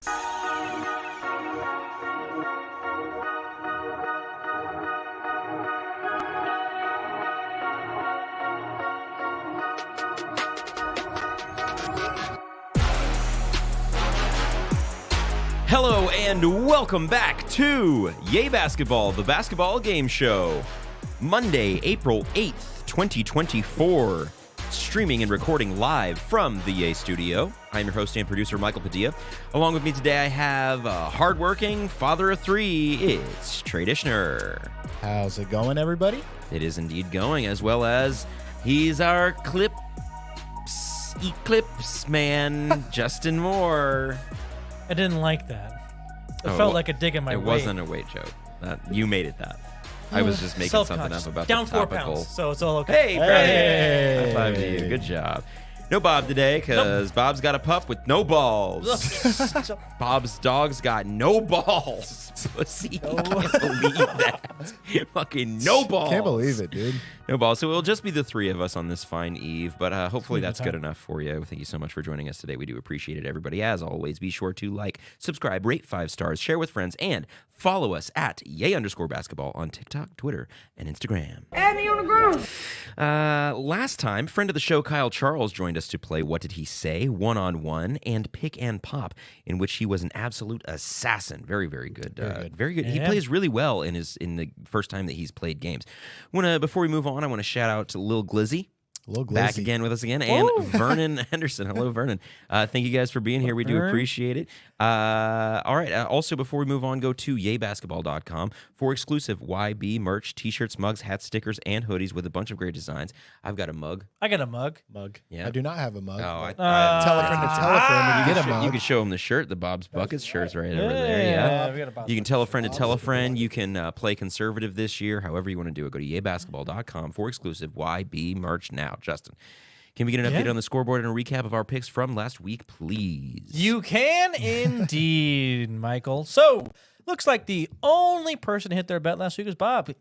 Hello and welcome back to Yay Basketball, the basketball game show. Monday, April 8th, 2024. Streaming and recording live from the Yay Studio. I'm your host and producer, Michael Padilla. Along with me today, I have a hardworking father of three. It's Trey Dishner. How's it going, everybody? It is indeed going, as well as he's our Eclipse man, Justin Moore. I didn't like that. It felt like a dig in my weight. It wasn't a weight joke. You made it that. I was just making something up about down the 4 topical. pounds, so it's all okay. Hey, high five to you. Good job. No Bob today, because Bob's got a pup with no balls. Bob's dog's got no balls. Pussy. I can't believe that. Fucking no balls. Can't believe it, dude. No balls. So it'll just be the three of us on this fine eve, but hopefully that's good enough for you. Thank you so much for joining us today. We do appreciate it, everybody. As always, be sure to like, subscribe, rate 5 stars, share with friends, and follow us at Yay_basketball on TikTok, Twitter, and Instagram. Add me on the ground. Last time, friend of the show, Kyle Charles, joined us to play What Did He Say? One-on-one and Pick and Pop, in which he was an absolute assassin. Very, very good. Very good. Yeah. He plays really well in the first time that he's played games. Before we move on, I want to shout out to Lil Glizzy. Back again with us again, and Vernon Henderson. Hello, Vernon. Thank you guys for being here. We do appreciate it. All right. Also, before we move on, go to yaybasketball.com for exclusive YB merch, t-shirts, mugs, hats, stickers, and hoodies with a bunch of great designs. I've got a mug. I got a mug. Yeah. I do not have a mug. Oh, tell a friend to tell a friend when you get a mug. You can show them the shirt, the Bob's Buckets shirt's right over there. Yeah. We got a Bob's You can tell a friend to tell a friend. You can play conservative this year, however you want to do it. Go to yaybasketball.com for exclusive YB merch now. Justin, can we get an update on the scoreboard and a recap of our picks from last week, please? You can indeed, Michael. So, looks like the only person to hit their bet last week was Bob,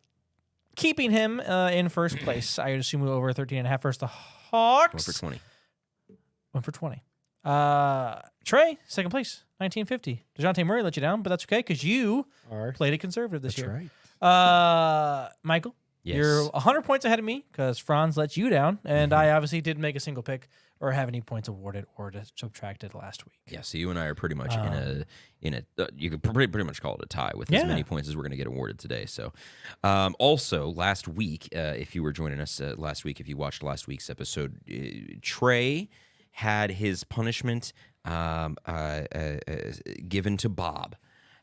keeping him in first place. I assume we were over 13.5 versus the Hawks. 1 for 20. 1 for 20. Trey, second place, 1950. DeJounte Murray let you down, but that's okay because you played it conservative this year. Right. Michael, Yes. you're 100 points ahead of me because Franz let you down, and I obviously didn't make a single pick or have any points awarded or subtracted last week. Yeah, so you and I are pretty much in a you could pretty much call it a tie with as many points as we're going to get awarded today. So, also last week, if you were joining us last week, if you watched last week's episode, Trey had his punishment given to Bob.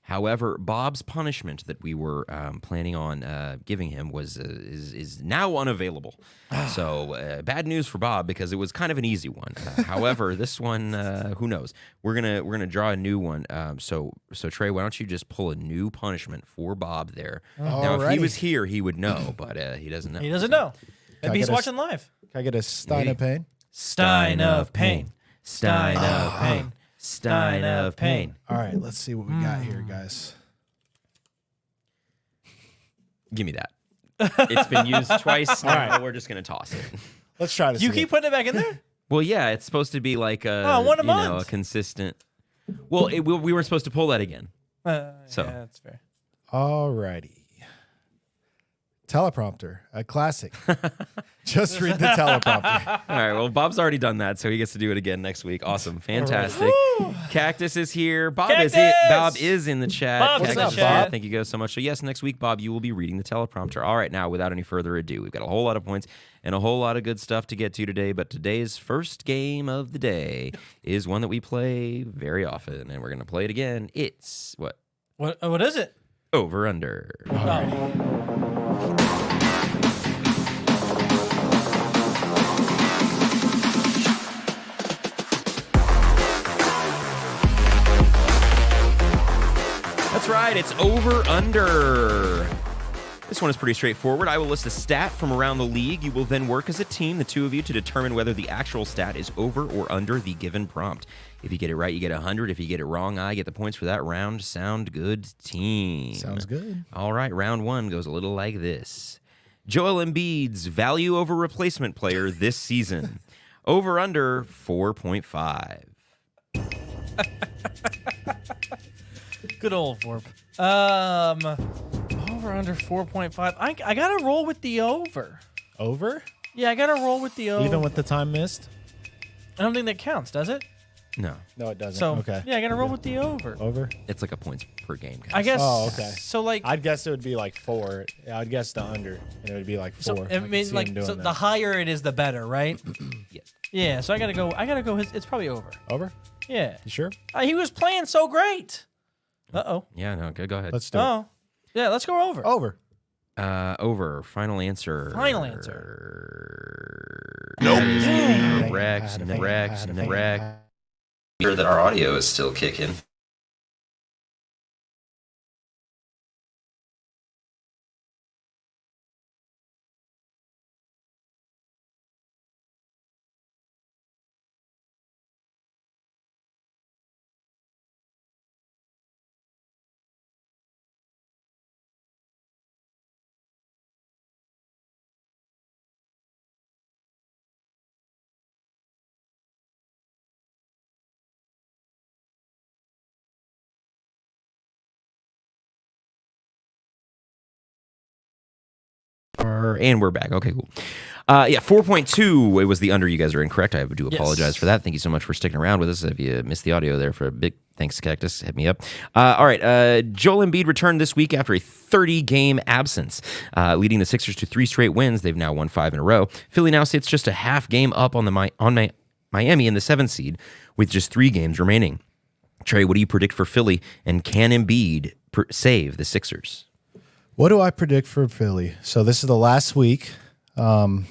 However, Bob's punishment that we were planning on giving him is now unavailable. So bad news for Bob because it was kind of an easy one. However, this one, who knows? We're gonna draw a new one. So Trey, why don't you just pull a new punishment for Bob there? Now, if he was here, he would know, but he doesn't know. He doesn't know. Maybe he's watching live. Can I get a Stein of Pain? Stein of Pain. Stein of Pain. Stein of Pain. All right, let's see what we got here, guys. Give me that. It's been used twice. Now right. We're just going to toss it. Let's try to see You keep putting it back in there? Well, yeah, it's supposed to be like a consistent. Well, we weren't supposed to pull that again. Yeah, that's fair. All righty. Teleprompter, a classic. Just read the teleprompter. All right, well, Bob's already done that, so he gets to do it again next week. Awesome. Fantastic. Cactus is here. Bob is in the chat. Bob's in the chat. Thank you guys so much. So, yes, next week, Bob, you will be reading the teleprompter. All right, now, without any further ado, we've got a whole lot of points and a whole lot of good stuff to get to today, but today's first game of the day is one that we play very often, and we're going to play it again. It's what? What is it? Over Under. All right. That's right, it's Over Under. This one is pretty straightforward. I will list a stat from around the league. You will then work as a team, the two of you, to determine whether the actual stat is over or under the given prompt. If you get it right, you get 100. If you get it wrong, I get the points for that round. Sound good, team? Sounds good. All right, round one goes a little like this. Joel Embiid's value over replacement player this season. Over under 4.5. Good old Vorp. Over under 4.5. I gotta roll with the over. Over? Yeah, I gotta roll with the over. Even with the time missed? I don't think that counts, does it? No, No, it doesn't. So okay. yeah, I gotta roll with the over. Over? it's like a points per game. Kind I of guess. Oh, okay. So like, I'd guess it would be like 4. I'd guess the under, and it would be like 4. so, I I could mean, see like, him doing so that. the higher it is, the better, right? Yes. Yeah. So I gotta go. It's probably over. Over? Yeah. You sure? He was playing so great. Uh-oh. Yeah, no, go ahead. Let's do it. Oh. Yeah, let's go over. Over. Over. Final answer. Final answer. Nope. Dang. Correct. Had a feeling, Correct. had a feeling. Correct. Sure that our audio is still kicking. And we're back. Okay, cool. Yeah, 4.2. It was the under. You guys are incorrect. I do apologize Yes. for that. Thank you so much for sticking around with us. If you missed the audio there, for a big thanks, Cactus. Hit me up. All right. Joel Embiid returned this week after a 30-game absence, leading the Sixers to 3 straight wins. They've now won 5 in a row. Philly now sits just a half game up on Miami in the 7th seed with just 3 games remaining. Trey, what do you predict for Philly? And can Embiid save the Sixers? What do I predict for Philly? So this is the last week. They're on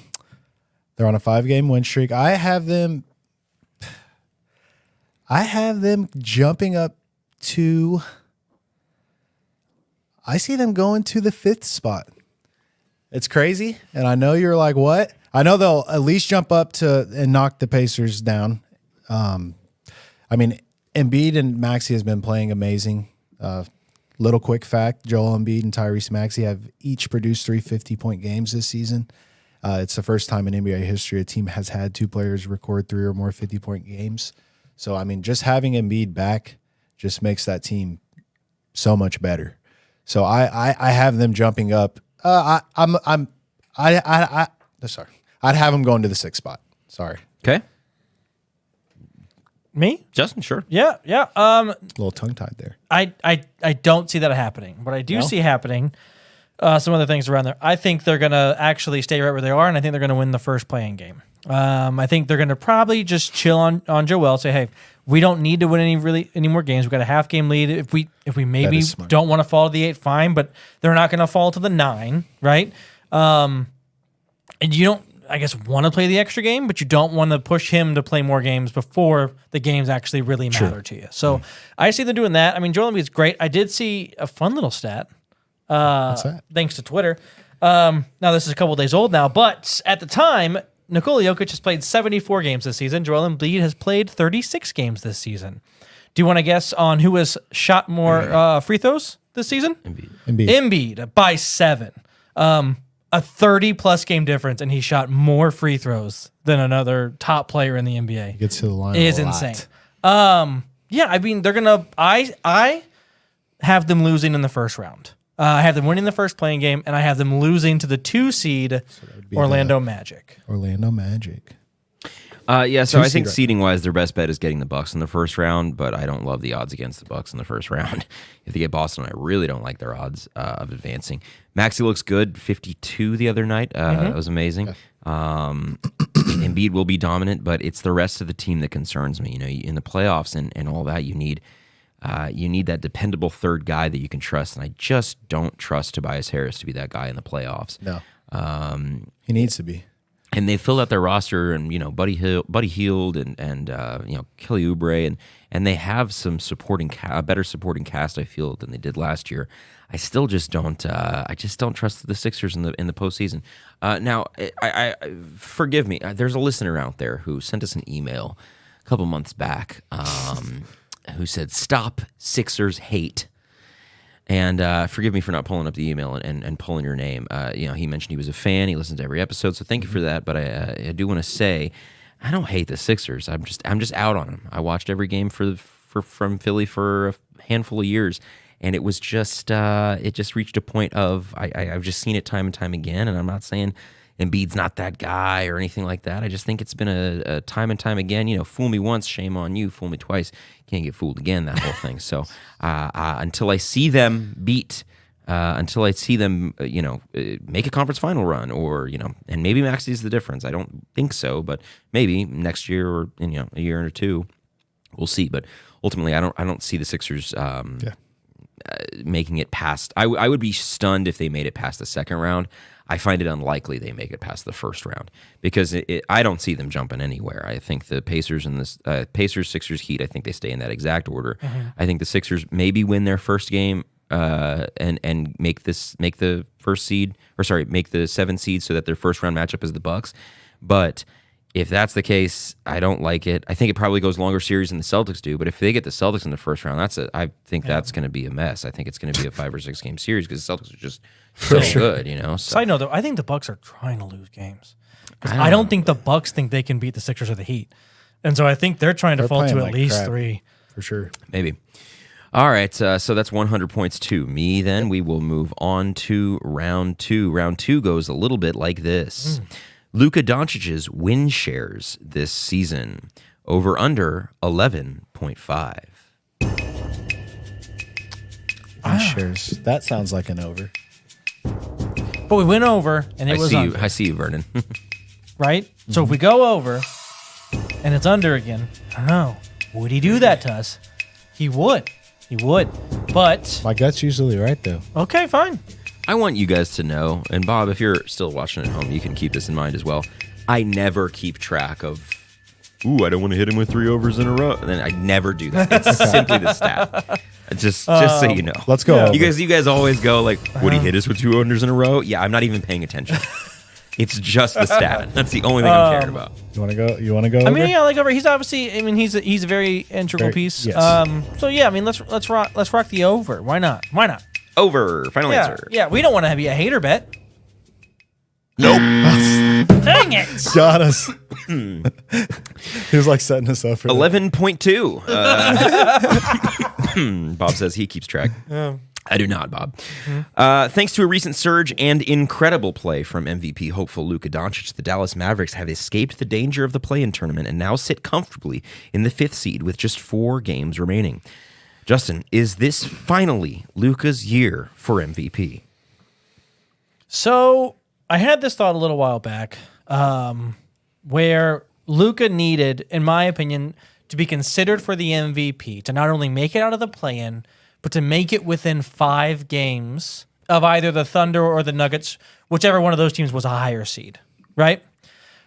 a 5-game win streak. I have them jumping up to. I see them going to the 5th spot. It's crazy, and I know you're like, what? I know they'll at least jump up to and knock the Pacers down. I mean, Embiid and Maxey has been playing amazing. Little quick fact, Joel Embiid and Tyrese Maxey have each produced 3 50-point games this season. It's the first time in NBA history a team has had 2 players record 3 or more 50-point games. So, I mean, just having Embiid back just makes that team so much better. So I have them jumping up. Sorry. I'd have them going to the 6th spot. Sorry. Okay. Me? Justin, sure. Yeah. A little tongue-tied there. I don't see that happening. What I do see happening, some other things around there. I think they're going to actually stay right where they are, and I think they're going to win the first playing game. I think they're going to probably just chill on Joel, say, hey, we don't need to win any more games. We've got a half-game lead. If we maybe don't want to fall to the 8, fine, but they're not going to fall to the 9, right? And you don't, I guess, want to play the extra game, but you don't want to push him to play more games before the games actually really matter to you. So I see them doing that. I mean, Joel Embiid's great. I did see a fun little stat. What's that? Thanks to Twitter. Now, this is a couple days old now, but at the time, Nikola Jokic has played 74 games this season. Joel Embiid has played 36 games this season. Do you want to guess on who has shot more free throws this season? Embiid by 7. A 30-plus game difference, and he shot more free throws than another top player in the NBA. He gets to the line It is a lot. insane. Yeah, I mean, they're going to – I have them losing in the first round. I have them winning the first playing game, and I have them losing to the 2 seed Orlando Magic. Orlando Magic. Yeah, so I think Two-seed seeding-wise, their best bet is getting the Bucks in the first round, but I don't love the odds against the Bucks in the first round. If they get Boston, I really don't like their odds of advancing. Maxey looks good, 52 the other night. That was amazing. Embiid will be dominant, but it's the rest of the team that concerns me. You know, in the playoffs and all that, you need that dependable third guy that you can trust, and I just don't trust Tobias Harris to be that guy in the playoffs. No. He needs to be. And they filled out their roster, and Buddy Hield, and Kelly Oubre, and they have some a better supporting cast, I feel, than they did last year. I still just don't. I just don't trust the Sixers in the postseason. Now, I forgive me. There's a listener out there who sent us an email a couple months back, who said, "Stop Sixers hate." And forgive me for not pulling up the email and pulling your name. He mentioned he was a fan. He listened to every episode, so thank you for that. But I do want to say, I don't hate the Sixers. I'm just out on them. I watched every game from Philly for a handful of years, and it was just it just reached a point of I've just seen it time and time again, and I'm not saying Embiid's not that guy or anything like that. I just think it's been a time and time again. Fool me once, shame on you. Fool me twice, can't get fooled again. That whole thing. So until I see them beat. Until I see them, make a conference final run, or and maybe Maxi's the difference. I don't think so, but maybe next year or a year or two, we'll see. But ultimately, I don't see the Sixers making it past. I would be stunned if they made it past the second round. I find it unlikely they make it past the first round because I don't see them jumping anywhere. I think the Pacers and the Pacers, Sixers, Heat. I think they stay in that exact order. Mm-hmm. I think the Sixers maybe win their first game. And make the first seed, or sorry, make the 7th seed so that their first round matchup is the Bucks. But if that's the case, I don't like it. I think it probably goes longer series than the Celtics do. But if they get the Celtics in the first round, I think that's going to be a mess. I think it's going to be a 5 or 6 game series because the Celtics are just so good, So. Side note, though, I think the Bucks are trying to lose games. I don't think the Bucks think they can beat the Sixers or the Heat, and so I think they're trying to fall to at least 3 for sure. Maybe. All right, so that's 100 points to me. Then we will move on to round 2. Round 2 goes a little bit like this. Luka Doncic's win shares this season, over under 11.5. Win shares. That sounds like an over. But we went over, and it was under. I see you, Vernon. Right? Mm-hmm. So if we go over, and it's under again, I don't know. Would he do that to us? He would. He would, but... My gut's usually right, though. Okay, fine. I want you guys to know, and Bob, if you're still watching at home, you can keep this in mind as well. I never keep track of, I don't want to hit him with 3 overs in a row. And then I never do that. It's simply the stat. Just so you know. Let's go. Yeah. You guys always go like, would he hit us with 2 unders in a row? Yeah, I'm not even paying attention. It's just the stat. That's the only thing I'm caring about. You want to go? You want to go? I mean, yeah, like over. He's obviously. I mean, he's a very integral piece. Yes. So yeah, I mean, let's rock the over. Why not? Why not? Over. Final answer. Yeah, we don't want to be a hater bet. Nope. Dang it! Got us. He was like setting us up for 11.2. Bob says he keeps track. I do not, Bob. Mm-hmm. Thanks to a recent surge and incredible play from MVP hopeful Luka Doncic, the Dallas Mavericks have escaped the danger of the play-in tournament and now sit comfortably in the 5th seed with just 4 games remaining. Justin, is this finally Luka's year for MVP? So I had this thought a little while back, where Luka needed, in my opinion, to be considered for the MVP, to not only make it out of the play-in, but to make it within 5 games of either the Thunder or the Nuggets, whichever one of those teams was a higher seed, right?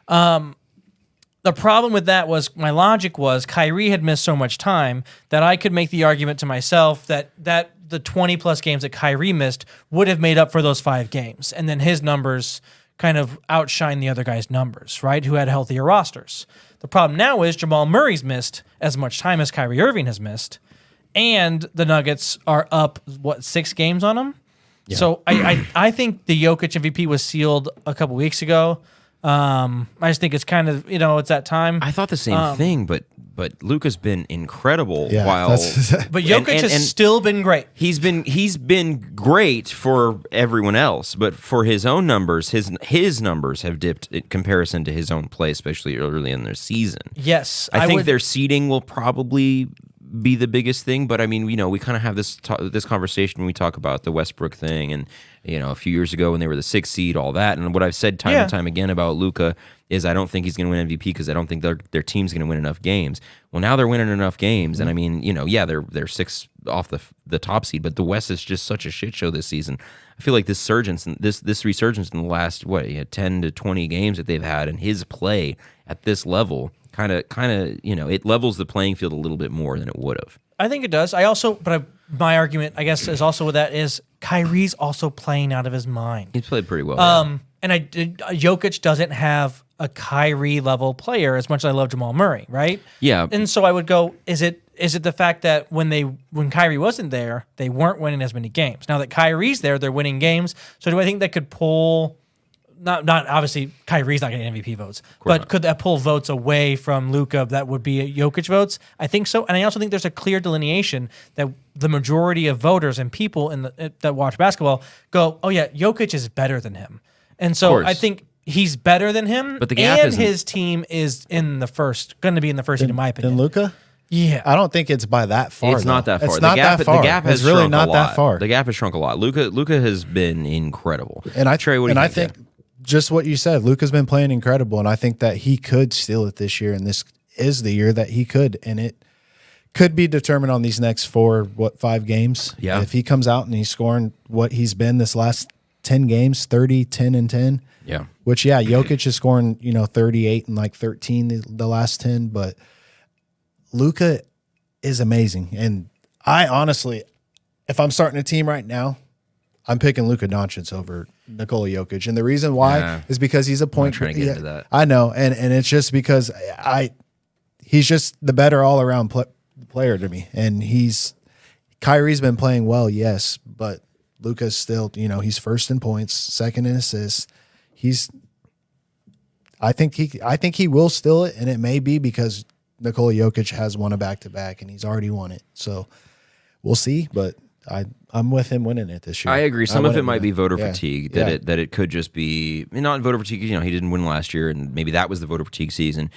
The problem with that was, my logic was, Kyrie had missed so much time that I could make the argument to myself that the 20-plus games that Kyrie missed would have made up for those 5 games, and then his numbers kind of outshine the other guys' numbers, right, who had healthier rosters. The problem now is Jamal Murray's missed as much time as Kyrie Irving has missed, and the Nuggets are up, 6 games on them? Yeah. So I think the Jokic MVP was sealed a couple weeks ago. I just think it's kind of, it's that time. I thought the same thing, but Luka's been incredible but Jokic has still been great. He's been great for everyone else, but for his own numbers, his numbers have dipped in comparison to his own play, especially early in their season. Yes. I think their seeding will probably be the biggest thing, but I mean, we kind of have this conversation when we talk about the Westbrook thing, and a few years ago when they were the 6th seed, all that, and what I've said time and time again about Luka is I don't think he's going to win MVP because I don't think their team's going to win enough games. Well, now they're winning enough games, and I mean, they're 6 off the top seed, but the West is just such a shit show this season. I feel like this resurgence in the last 10 to 20 games that they've had, and his play at this level kind of it levels the playing field a little bit more than it would have. I think it does. My argument, I guess, is also with that is Kyrie's also playing out of his mind. He's played pretty well. And Jokic doesn't have a Kyrie level player as much as I love Jamal Murray, right? Yeah. And so I would go, is it the fact that when Kyrie wasn't there, they weren't winning as many games? Now that Kyrie's there, they're winning games. So do I think that could pull not obviously Kyrie's not getting MVP votes, but could that pull votes away from Luka that would be Jokic votes? I think so, and I also think there's a clear delineation that the majority of voters and people that watch basketball go, oh yeah, Jokic is better than him, and so I think he's better than him. But the gap and isn't- his team is going to be in the first seed in my opinion. Then Luka? Yeah, I don't think it's by that far. It's not that far. It's not that far. The gap has it's really shrunk not a lot. that far. The gap has shrunk a lot. Luka has been incredible. And I Trey, what do you think? Just what you said, Luka's been playing incredible, and I think that he could steal it this year, and this is the year that he could, and it could be determined on these next 5 games. Yeah. If he comes out and he's scoring what he's been this last 10 games, 30, 10, and 10. Yeah. Which, Jokic is scoring, 38 and like 13 the last 10, but Luka is amazing. And I honestly, if I'm starting a team right now, I'm picking Luka Doncic over Nikola Jokic. And the reason why is because he's a point. trying to get into that. I know. And it's just because he's just the better all around player to me. And Kyrie's been playing well, yes, but Luka's still, he's first in points, second in assists. I think he will steal it, and it may be because Nikola Jokic has won a back-to-back, and he's already won it. So we'll see, but I'm with him winning it this year. I agree. Some of it might be voter Yeah. fatigue. That it could just be not voter fatigue. He didn't win last year, and maybe that was the voter fatigue season.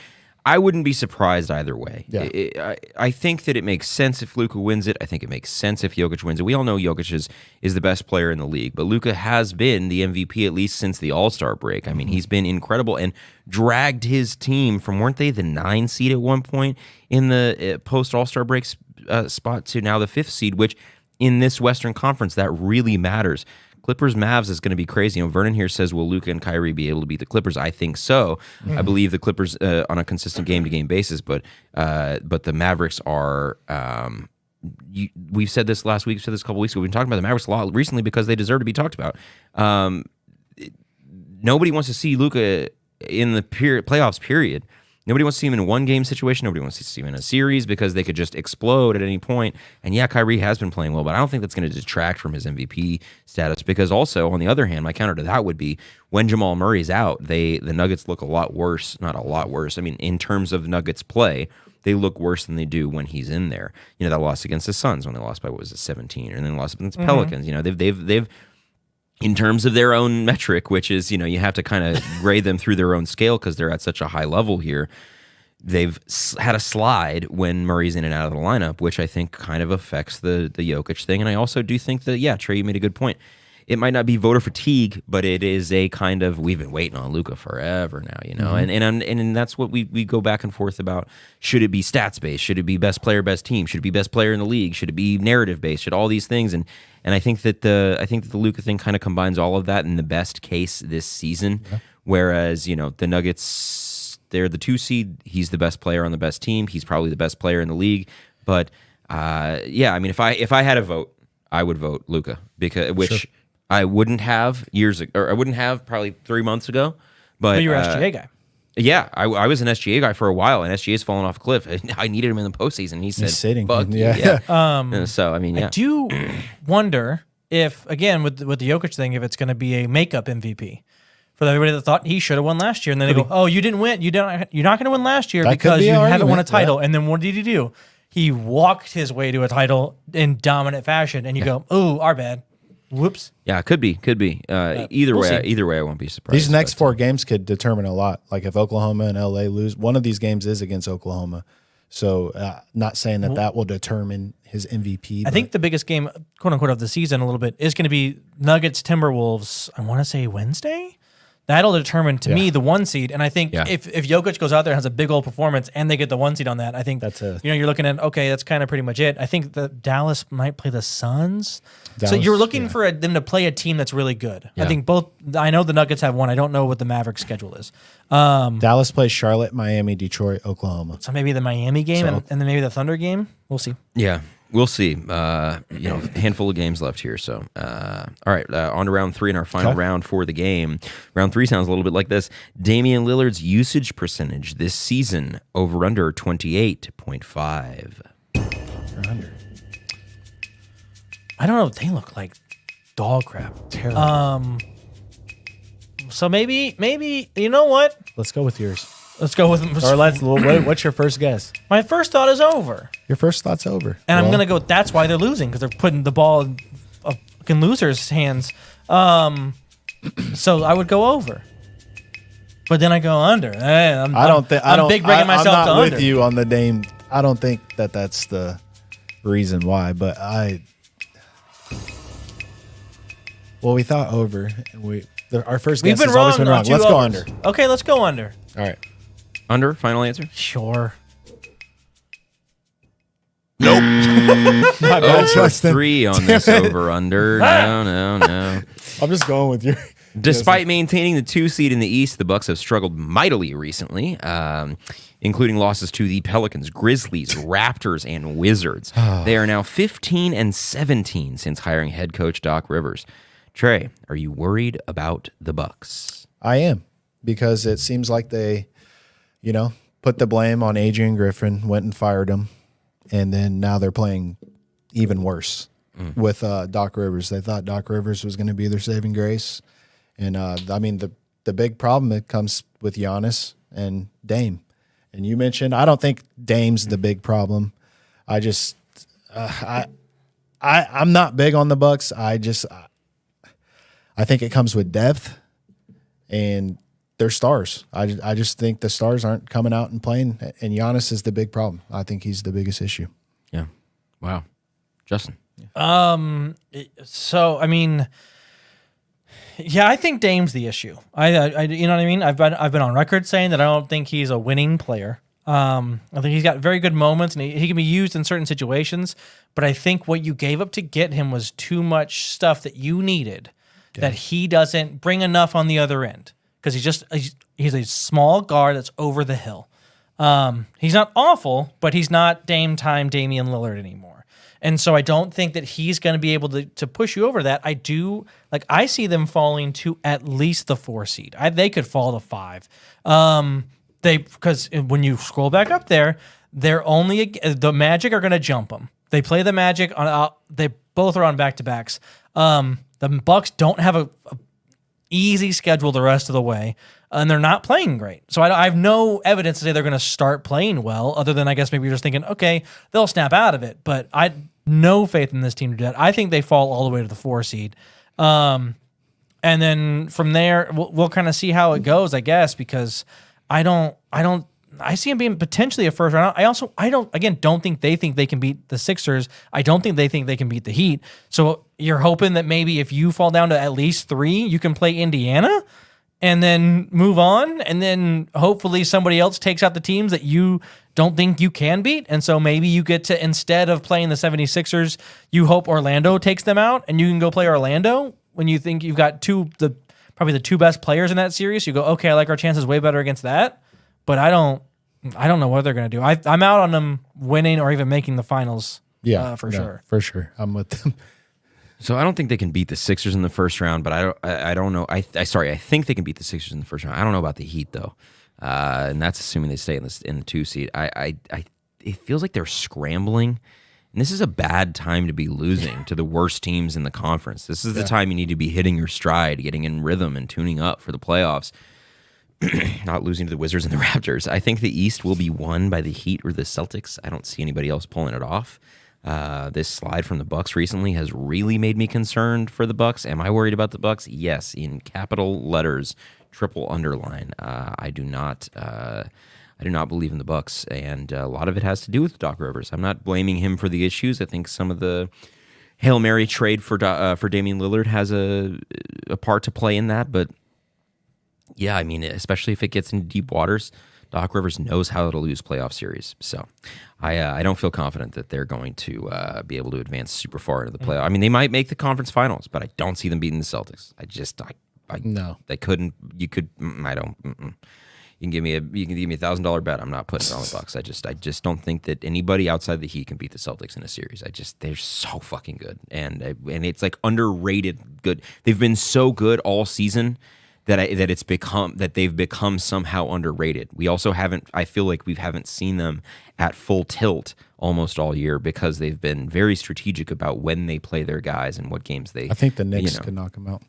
I wouldn't be surprised either way. Yeah. I think that it makes sense if Luka wins it. I think it makes sense if Jokic wins it. We all know Jokic is the best player in the league, but Luka has been the MVP at least since the All-Star break. I mean, he's been incredible and dragged his team from, weren't they the 9 seed at one point in the post-All-Star break spot to now the 5th seed, which in this Western Conference, that really matters. Clippers Mavs is going to be crazy. Vernon here says, will Luka and Kyrie be able to beat the Clippers? I think so. I believe the Clippers on a consistent game-to-game basis, but the Mavericks are. We've said this last week. We've said this a couple weeks ago. We've been talking about the Mavericks a lot recently because they deserve to be talked about. Nobody wants to see Luka in the playoffs. Period. Nobody wants to see him in a one-game situation. Nobody wants to see him in a series because they could just explode at any point. And yeah, Kyrie has been playing well, but I don't think that's going to detract from his MVP status because also, on the other hand, my counter to that would be when Jamal Murray's out, the Nuggets look a lot worse. Not a lot worse. I mean, in terms of Nuggets play, they look worse than they do when he's in there. That loss against the Suns when they lost by, 17? And then lost against the Pelicans. They've in terms of their own metric, which is, you have to kind of grade them through their own scale because they're at such a high level here. They've had a slide when Murray's in and out of the lineup, which I think kind of affects the Jokic thing. And I also do think that, Trey, you made a good point. It might not be voter fatigue, but it is a kind of, we've been waiting on Luka forever now, and that's what we go back and forth about. Should it be stats based? Should it be best player, best team? Should it be best player in the league? Should it be narrative based? Should all these things? And I think that the Luka thing kind of combines all of that in the best case this season. Yeah. Whereas the Nuggets, they're the 2 seed. He's the best player on the best team. He's probably the best player in the league. But if I had a vote, I would vote Luka which I wouldn't have years ago, or I wouldn't have probably 3 months ago. But you were an SGA guy. Yeah, I was an SGA guy for a while, and SGA's fallen off a cliff. I needed him in the postseason. He said, he's sitting. Fuck Yeah. So, I mean, yeah. I do wonder if, again, with the Jokic thing, if it's going to be a makeup MVP. For everybody that thought he should have won last year, and then they go, "Oh, you didn't win. You're not going to win last year because you haven't won a title." Yeah. And then what did he do? He walked his way to a title in dominant fashion, and you go, "Oh, our bad. Whoops." Yeah, could be. Either way, I won't be surprised. These next 4 games could determine a lot. Like if Oklahoma and LA lose, one of these games is against Oklahoma. So, not saying that will determine his MVP. I think the biggest game, quote unquote, of the season a little bit is going to be Nuggets Timberwolves. I want to say Wednesday. That'll determine, to me, the 1 seed. And I think if Jokic goes out there and has a big old performance and they get the 1 seed on that, I think you're looking at, okay, that's kind of pretty much it. I think that Dallas might play the Suns. So you're looking for them to play a team that's really good. Yeah. I think I know the Nuggets have one. I don't know what the Mavericks schedule is. Dallas plays Charlotte, Miami, Detroit, Oklahoma. So maybe the Miami game and then maybe the Thunder game. We'll see. Yeah. We'll see. Handful of games left here. So, all right, on to round 3 in our final round for the game. Round 3 sounds a little bit like this. Damian Lillard's usage percentage this season, over under 28.5. Over under. I don't know. They look like dog crap. Terrible. So maybe you know what? Let's go with yours. Let's go with Or what's your first guess? my first thought is over, Your first thought's over. and I'm Well, gonna go. That's why they're losing because they're putting the ball in a fucking loser's hands. So I would go over, but then I go under. I'm big breaking myself I'm to not with under. you on the Dame. I don't think that's the reason why, but we thought over, and our first We've guess been has wrong. always been on wrong. 2 Let's go overs. under. Okay, let's go under. All right. Under, final answer? Sure. Nope. My bad, 0 for Justin. 3 on this over-under. No. I'm just going with your. Despite maintaining the 2 seed in the East, the Bucks have struggled mightily recently, including losses to the Pelicans, Grizzlies, Raptors, and Wizards. They are now 15 and 17 since hiring head coach Doc Rivers. Trey, are you worried about the Bucks? I am, because it seems like they, put the blame on Adrian Griffin, went and fired him, and then now they're playing even worse with Doc Rivers. They thought Doc Rivers was going to be their saving grace. And, the big problem that comes with Giannis and Dame. And you mentioned, I don't think Dame's the big problem. I just, I'm not big on the Bucks. I think it comes with depth and they're stars. I just think the stars aren't coming out and playing, and Giannis is the big problem. I think he's the biggest issue. Yeah. Wow. Justin. So yeah, I think Dame's the issue. I you know what I mean? I've been on record saying that I don't think he's a winning player. I think he's got very good moments and he can be used in certain situations, but I think what you gave up to get him was too much stuff that you needed that he doesn't bring enough on the other end, because he's a small guard that's over the hill. He's not awful, but he's not Damian Lillard anymore. And so I don't think that he's going to be able to push you over that. I see them falling to at least the 4 seed. They could fall to 5. Because when you scroll back up there, the Magic are going to jump them. They play the Magic on. They both are on back-to-backs. The Bucks don't have a easy schedule the rest of the way, and they're not playing great. So I have no evidence to say they're going to start playing well, other than I guess maybe you're just thinking, okay, they'll snap out of it. But I no faith in this team to do that. I think they fall all the way to the 4 seed. And then from there, we'll kind of see how it goes, I guess, because I see him being potentially a first round. I don't think they can beat the Sixers. I don't think they think they can beat the Heat. So you're hoping that maybe if you fall down to at least 3, you can play Indiana and then move on. And then hopefully somebody else takes out the teams that you don't think you can beat. And so maybe you get to, instead of playing the 76ers, you hope Orlando takes them out and you can go play Orlando when you think you've got probably the 2 best players in that series. You go, okay, I like our chances way better against that. But I don't know what they're going to do. I'm out on them winning or even making the finals. Yeah, sure. For sure. I'm with them. So I don't think they can beat the Sixers in the first round, but I don't know. I think they can beat the Sixers in the first round. I don't know about the Heat though, and that's assuming they stay in the 2 seed. It feels like they're scrambling, and this is a bad time to be losing to the worst teams in the conference. This is the time you need to be hitting your stride, getting in rhythm, and tuning up for the playoffs. Not losing to the Wizards and the Raptors. I think the East will be won by the Heat or the Celtics. I don't see anybody else pulling it off. This slide from the Bucks recently has really made me concerned for the Bucks. Am I worried about the Bucks? Yes, in capital letters, triple underline. I do not believe in the Bucks, and a lot of it has to do with Doc Rivers. I'm not blaming him for the issues. I think some of the Hail Mary trade for Damian Lillard has a part to play in that, but yeah, I mean, especially if it gets into deep waters, Doc Rivers knows how to lose playoff series. So I don't feel confident that they're going to be able to advance super far into the playoff. I mean, they might make the conference finals, but I don't see them beating the Celtics. No. They couldn't. You could. I don't. You can give me a $1,000 bet. I'm not putting it on the Bucks. I just don't think that anybody outside the Heat can beat the Celtics in a series. They're so fucking good, and it's like underrated good. They've been so good all season that they've become somehow underrated. We also I feel like we haven't seen them at full tilt almost all year because they've been very strategic about when they play their guys and what games they. I think the Knicks could knock them out.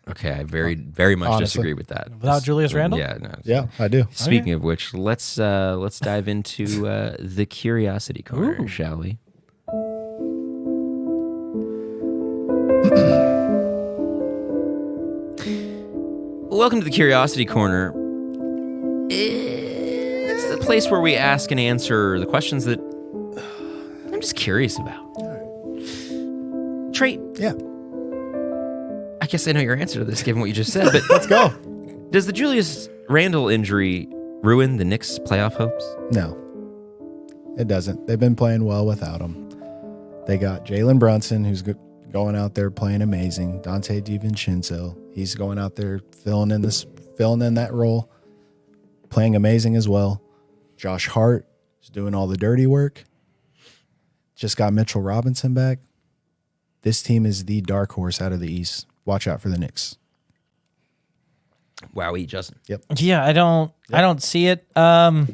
Okay, I very much Honestly. disagree with that. Without Julius Randle? Yeah, no. Yeah, I do. Speaking of which, let's dive into the curiosity corner, shall we? Welcome to the Curiosity Corner. It's the place where we ask and answer the questions that I'm just curious about. Trey, Yeah. I guess I know your answer to this, given what you just said, but Let's go. does the Julius Randle injury ruin the Knicks' playoff hopes? No, it doesn't. They've been playing well without him. They got Jalen Brunson, who's going out there playing amazing. Dante DiVincenzo, he's going out there filling in that role, playing amazing as well. Josh Hart is doing all the dirty work. Just got Mitchell Robinson back. This team is the dark horse out of the East. Watch out for the Knicks. Wowie, Justin. Yep. Yeah, I don't see it. As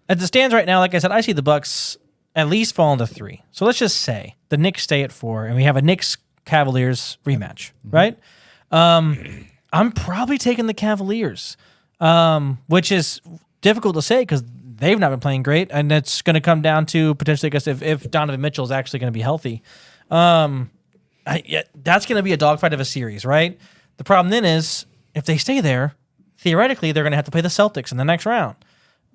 it stands right now, like I said, I see the Bucks at least falling to 3. So let's just say the Knicks stay at 4, and we have a Knicks Cavaliers rematch, right? I'm probably taking the Cavaliers, which is difficult to say because they've not been playing great, and it's going to come down to potentially, I guess, if Donovan Mitchell is actually going to be healthy. That's going to be a dogfight of a series, right? The problem then is if they stay there, theoretically they're going to have to play the Celtics in the next round.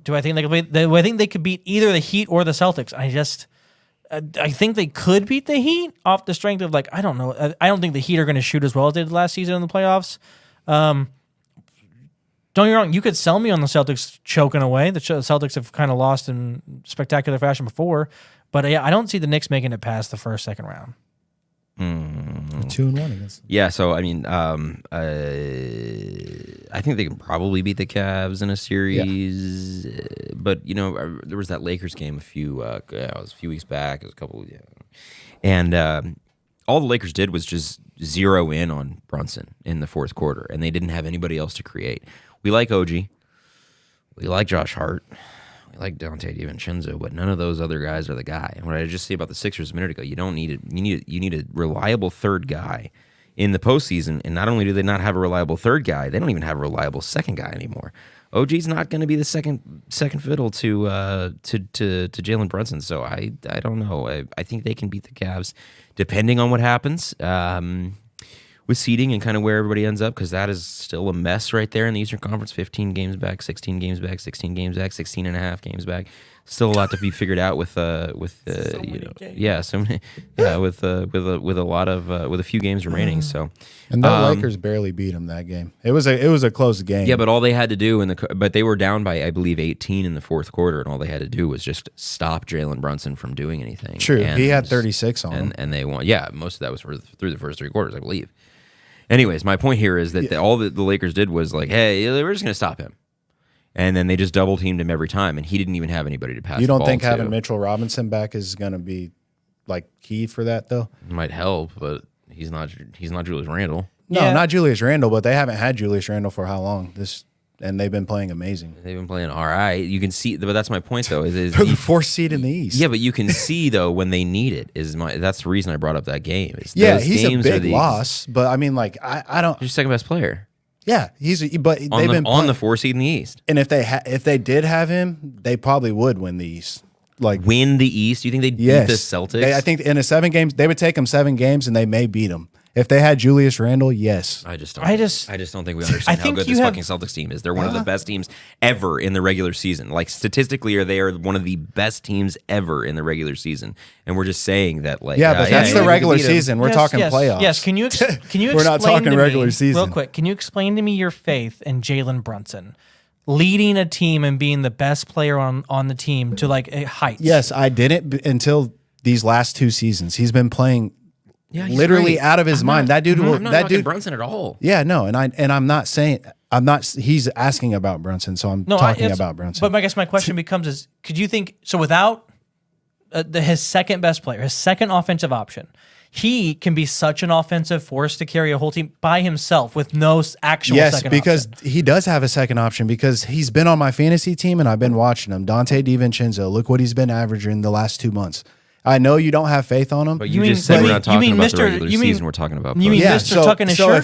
Do I think they could I think they could beat either the Heat or the Celtics? I think they could beat the Heat off the strength of I don't know. I don't think the Heat are going to shoot as well as they did last season in the playoffs. Don't get me wrong. You could sell me on the Celtics choking away. The Celtics have kind of lost in spectacular fashion before, but I don't see the Knicks making it past the first, second round. 2-1 against. Yeah, so I mean, I think they can probably beat the Cavs in a series, but there was that Lakers game it was a few weeks back. It was a couple, and all the Lakers did was just zero in on Brunson in the fourth quarter, and they didn't have anybody else to create. We like OG, we like Josh Hart, we like Dante DiVincenzo, but none of those other guys are the guy. And what I just said about the Sixers a minute ago, you don't need it. You need a reliable third guy in the postseason. And not only do they not have a reliable third guy, they don't even have a reliable second guy anymore. OG's not going to be the second fiddle to Jalen Brunson. So I don't know. I think they can beat the Cavs, depending on what happens with seeding and kind of where everybody ends up, because that is still a mess right there in the Eastern Conference. 15 games back, 16 games back, 16 games back, 16 and a half games back. Still a lot to be figured out with a few games remaining. So, and the Lakers barely beat them that game. It was a close game. Yeah, but all they had to do but they were down by, I believe, 18 in the fourth quarter, and all they had to do was just stop Jalen Brunson from doing anything. True, and he had 36 on him, and they won. Yeah, most of that was through the first 3 quarters, I believe. Anyways, my point here is that all that the Lakers did was hey, we're just going to stop him. And then they just double teamed him every time, and he didn't even have anybody to pass the ball to. You don't think having Mitchell Robinson back is going to be key for that though? It might help, but he's not Julius Randle. No, not Julius Randle, but they haven't had Julius Randle for how long? And they've been playing amazing. They've been playing all right. You can see, but that's my point though. They're the 4th seed in the East. Yeah, but you can see though when they need it. That's the reason I brought up that game. He's a big loss, but I mean, I don't. He's second best player. Yeah, but they've been on the 4 seed in the East. And if they did have him, they probably would win the East. Win the East? Do you think they'd beat the Celtics? I think in a 7 games, they would take them 7 games, and they may beat them. If they had Julius Randle, yes. I just don't think we understand how good this fucking Celtics team is. They're one of the best teams ever in the regular season. Statistically, they are one of the best teams ever in the regular season. And we're just saying that, but that's the regular season. We're talking playoffs. Yes, can you explain We're not talking regular season. Real quick, can you explain to me your faith in Jalen Brunson leading a team and being the best player on the team to heights? Yes, I didn't until these last 2 seasons. He's been playing literally great. out of his mind. That dude I'm not knocking Brunson at all. Yeah, no, and I'm not saying he's asking about Brunson, so I'm talking about Brunson. But I guess my question becomes could you think without his second best player, his second offensive option, he can be such an offensive force to carry a whole team by himself with no actual second option? Yes, because he does have a second option, because he's been on my fantasy team and I've been watching him. Dante DiVincenzo, look what he's been averaging the last 2 months. I know you don't have faith on him. But You you mean- just said you we're mean- not talking you mean about the Mr. regular you mean- season. We're talking about you mean postseason. Mr. Tucking his shirt?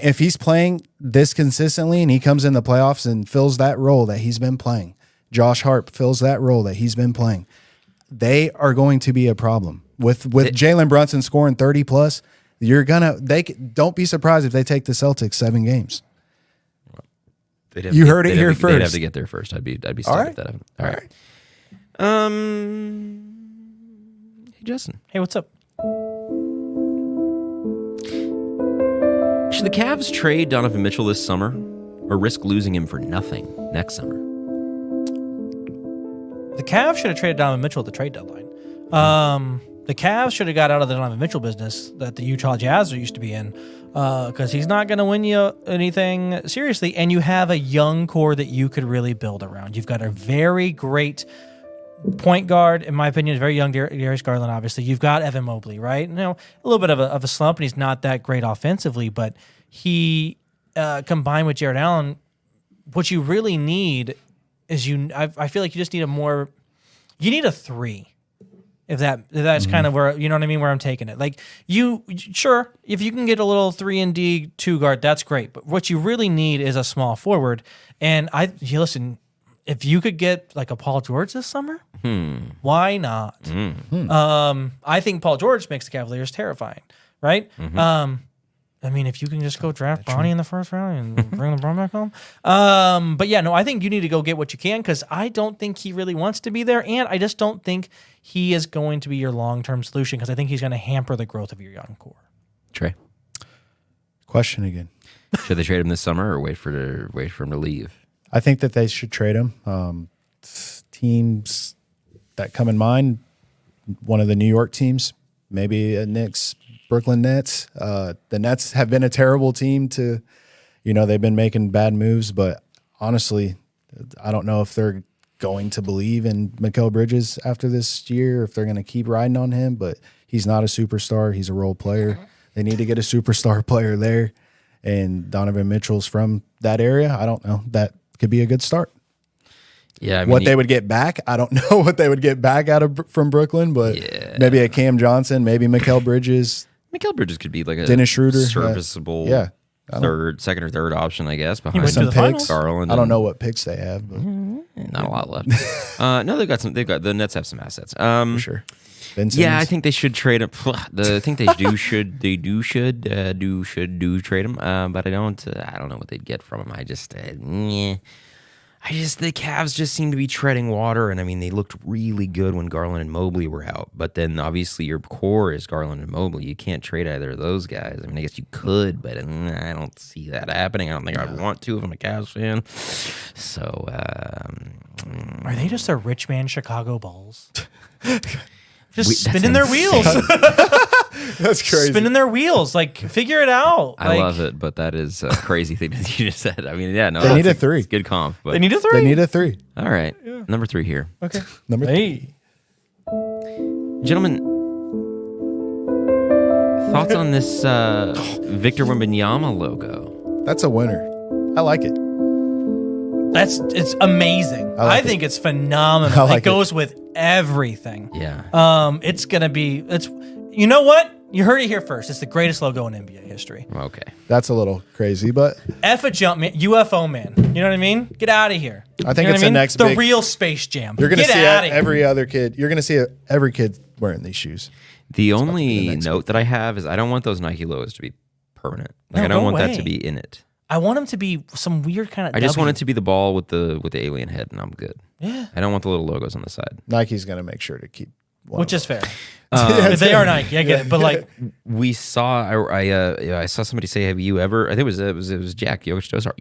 if he's playing this consistently and he comes in the playoffs and fills that role that he's been playing, Josh Hart fills that role that he's been playing, they are going to be a problem. With Jalen Brunson scoring 30 plus, don't be surprised if they take the Celtics 7 games. You heard it here They'd have first. to get there first. I'd be stoked All right. if that happened. All right. Hey Justin, Hey, what's up? should the Cavs trade Donovan Mitchell this summer, or risk losing him for nothing next summer? The Cavs should have traded Donovan Mitchell at the trade deadline. The Cavs should have got out of the Donovan Mitchell business that the Utah Jazz used to be in, because he's not going to win you anything seriously, and you have a young core that you could really build around. You've got a very great point guard, in my opinion, very young Darius Garland, obviously. You've got Evan Mobley, right? You know, a little bit of a slump, and he's not that great offensively, but he, combined with Jared Allen, what you really need is I feel like you just need you need a 3. If that's kind of where, you know what I mean, where I'm taking it. Like sure, if you can get a little 3-and-D 2 guard, that's great. But what you really need is a small forward. And listen, if you could get like a Paul George this summer, why not? I think Paul George makes the Cavaliers terrifying, right? I mean, if you can just go draft Bronny in the first round and bring LeBron back home. But yeah, no, I think you need to go get what you can, because I don't think he really wants to be there. And I just don't think he is going to be your long-term solution, because I think he's going to hamper the growth of your young core. Trey, Question again. should they trade him this summer or wait for him to leave? I think that they should trade him. Teams that come in mind, one of the New York teams, maybe Knicks, Brooklyn Nets. The Nets have been a terrible team they've been making bad moves, but honestly, I don't know if they're going to believe in Mikal Bridges after this year, if they're going to keep riding on him, but he's not a superstar. He's a role player. They need to get a superstar player there, and Donovan Mitchell's from that area. I don't know. That could be a good start. Yeah, I mean, What they would get back, I don't know what they would get back from Brooklyn, but maybe a Cam Johnson, maybe Mikal Bridges. Mikal Bridges could be like a Dennis Schroeder, serviceable second or third option, I guess. Behind went to the finals. Garland. I don't know what picks they have, but Not a lot left. No, the Nets have some assets. for sure. Ben Yeah, I Simmons. think they should trade him. I think they should trade him. But I don't know what they'd get from him. The Cavs just seem to be treading water, and I mean they looked really good when Garland and Mobley were out. But then obviously your core is Garland and Mobley. You can't trade either of those guys. I mean, I guess you could, but I don't see that happening. I don't think I'd want to if I'm a Cavs fan. So Are they just a rich man Chicago Bulls? Just spinning their wheels. That's crazy. Spinning their wheels. Like, figure it out. I love it, but that is a crazy thing that you just said. I mean, yeah, no, They need that's a 3. it's good comp. But They need a 3. They need a 3. all right, number 3 here, Okay. Number 3. Hey. gentlemen. Thoughts on this Victor Wembanyama logo? That's a winner. I like it. It's amazing. I like I it. think it's phenomenal. I like it goes with everything. Yeah. It's gonna be. You know what? You heard it here first. It's the greatest logo in NBA history. Okay. That's a little crazy, but F a jump man, UFO man. You know what I mean? Get out of here. I think You know it's what the next the big- real Space Jam. you're going to Get see out of here. every other kid. You're going to see every kid wearing these shoes. The only next note that I have is I don't want those Nike logos to be permanent. Like No, I don't go want that away. to be in it. I want him to be some weird kind of. I just W. want it to be the ball with the alien head, and I'm good. Yeah. I don't want the little logos on the side. Nike's going to make sure to keep one Which of is fair. Yeah, But they are Nike. I get it. But like, We saw I saw somebody say, "Have you ever?" I think it was Jack Joestar.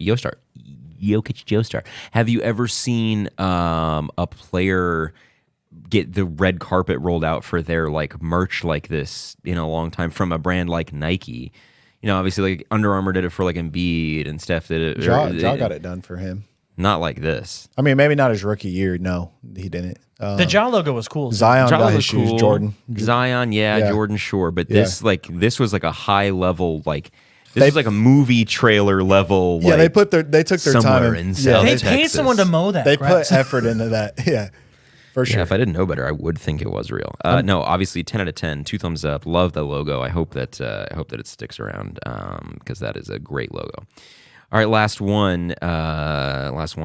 Jokic Joestar. Have you ever seen a player get the red carpet rolled out for their like merch like this in a long time from a brand like Nike? You know, obviously like Under Armour did it for like Embiid and Steph did it. Ja got it done for him. Not like this. I mean, maybe not his rookie year. No, he didn't. the Ja logo was cool. Zion Ja got was his shoes. cool. Jordan. Zion, Yeah. Jordan, sure. But Yeah. this was like a high level, like this was like a movie trailer level. Yeah, like, they took their somewhere time in They South paid Texas. someone to mow that They grass. put effort into that. Yeah. For sure. Yeah, if I didn't know better, I would think it was real. No, obviously 10 out of 10, 2 thumbs up. Love the logo. I hope that it sticks around because that is a great logo. All right, last one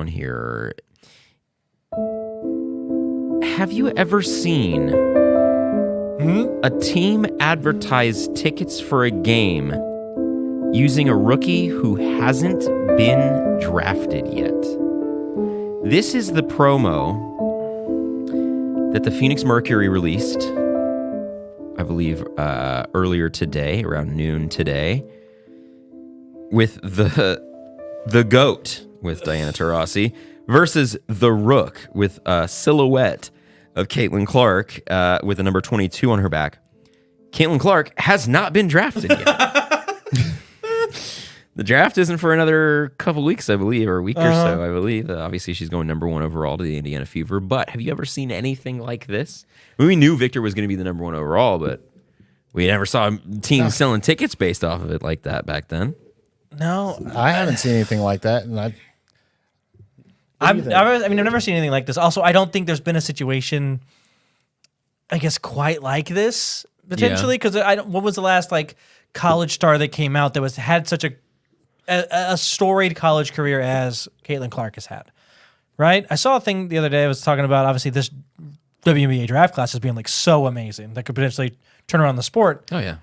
here. Have you ever seen a team advertise tickets for a game using a rookie who hasn't been drafted yet? This is the promo that the Phoenix Mercury released, I believe, earlier today, around noon today, with the GOAT with Diana Taurasi versus the Rook with a silhouette of Caitlin Clark with the number 22 on her back. Caitlin Clark has not been drafted yet. The draft isn't for another couple weeks, I believe, or a week or so, I believe. Obviously, she's going number 1 overall to the Indiana Fever. But have you ever seen anything like this? We knew Victor was going to be the number 1 overall, but we never saw teams selling tickets based off of it like that back then. No, I haven't seen anything like that, and I've never seen anything like this. Also, I don't think there's been a situation, I guess, quite like this potentially. Because what was the last college star that came out that had such a storied college career as Caitlin Clark has had, right? I saw a thing the other day. I was talking about obviously this WNBA draft class as being so amazing that could potentially turn around the sport. Oh yeah.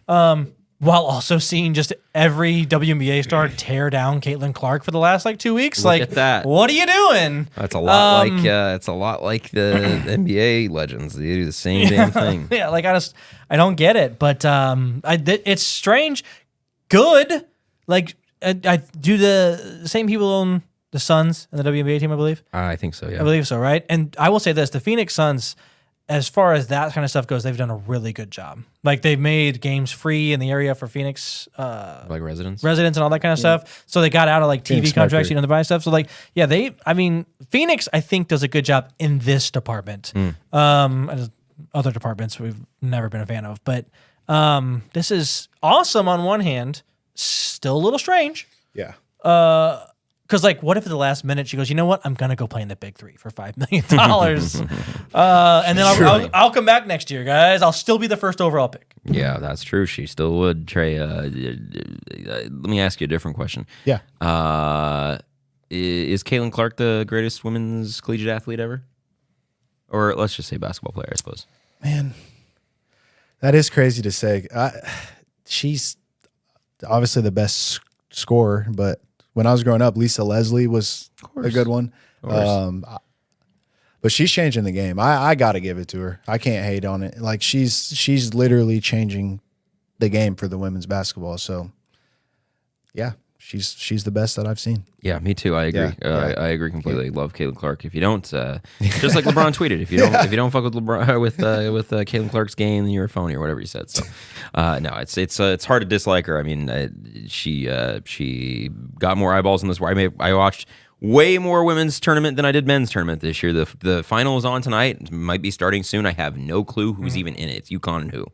While also seeing just every WNBA star tear down Caitlin Clark for the last 2 weeks. Look at that. What are you doing? That's a lot it's a lot like the NBA legends. They do the same damn thing. Yeah, I don't get it, but it's strange. Good. I do the same people own the Suns and the WNBA team, I believe. I think so, yeah. I believe so, right? And I will say this, the Phoenix Suns, as far as that kind of stuff goes, they've done a really good job. They've made games free in the area for Phoenix residents and all that kind of stuff. So they got out of TV Phoenix contracts, Mercury. to buy stuff. So Phoenix, I think, does a good job in this department. And other departments we've never been a fan of, but this is awesome on one hand, still a little strange. yeah. Because what if at the last minute she goes, you know what, I'm gonna go play in the Big Three for $5 million, and then I'll come back next year, guys. I'll still be the first overall pick. Yeah, that's true. She still would, Trey. Let me ask you a different question. Yeah. Is Caitlin Clark the greatest women's collegiate athlete ever? Or let's just say basketball player, I suppose. Man, that is crazy to say. She's obviously the best scorer, but when I was growing up, Lisa Leslie was a good one. But she's changing the game. I got to give it to her. I can't hate on it. She's literally changing the game for the women's basketball. So, yeah, she's the best that I've seen. Yeah, me too. I agree. Yeah. I agree completely. Love Caitlin Clark. If you don't, just like LeBron tweeted, if you don't fuck with LeBron with Caitlin Clark's game, then you're a phony or whatever he said. So, no, it's hard to dislike her. I mean, she got more eyeballs in this war. I watched way more women's tournament than I did men's tournament this year. The final is on tonight. It might be starting soon. I have no clue who's even in it. It's UConn and who.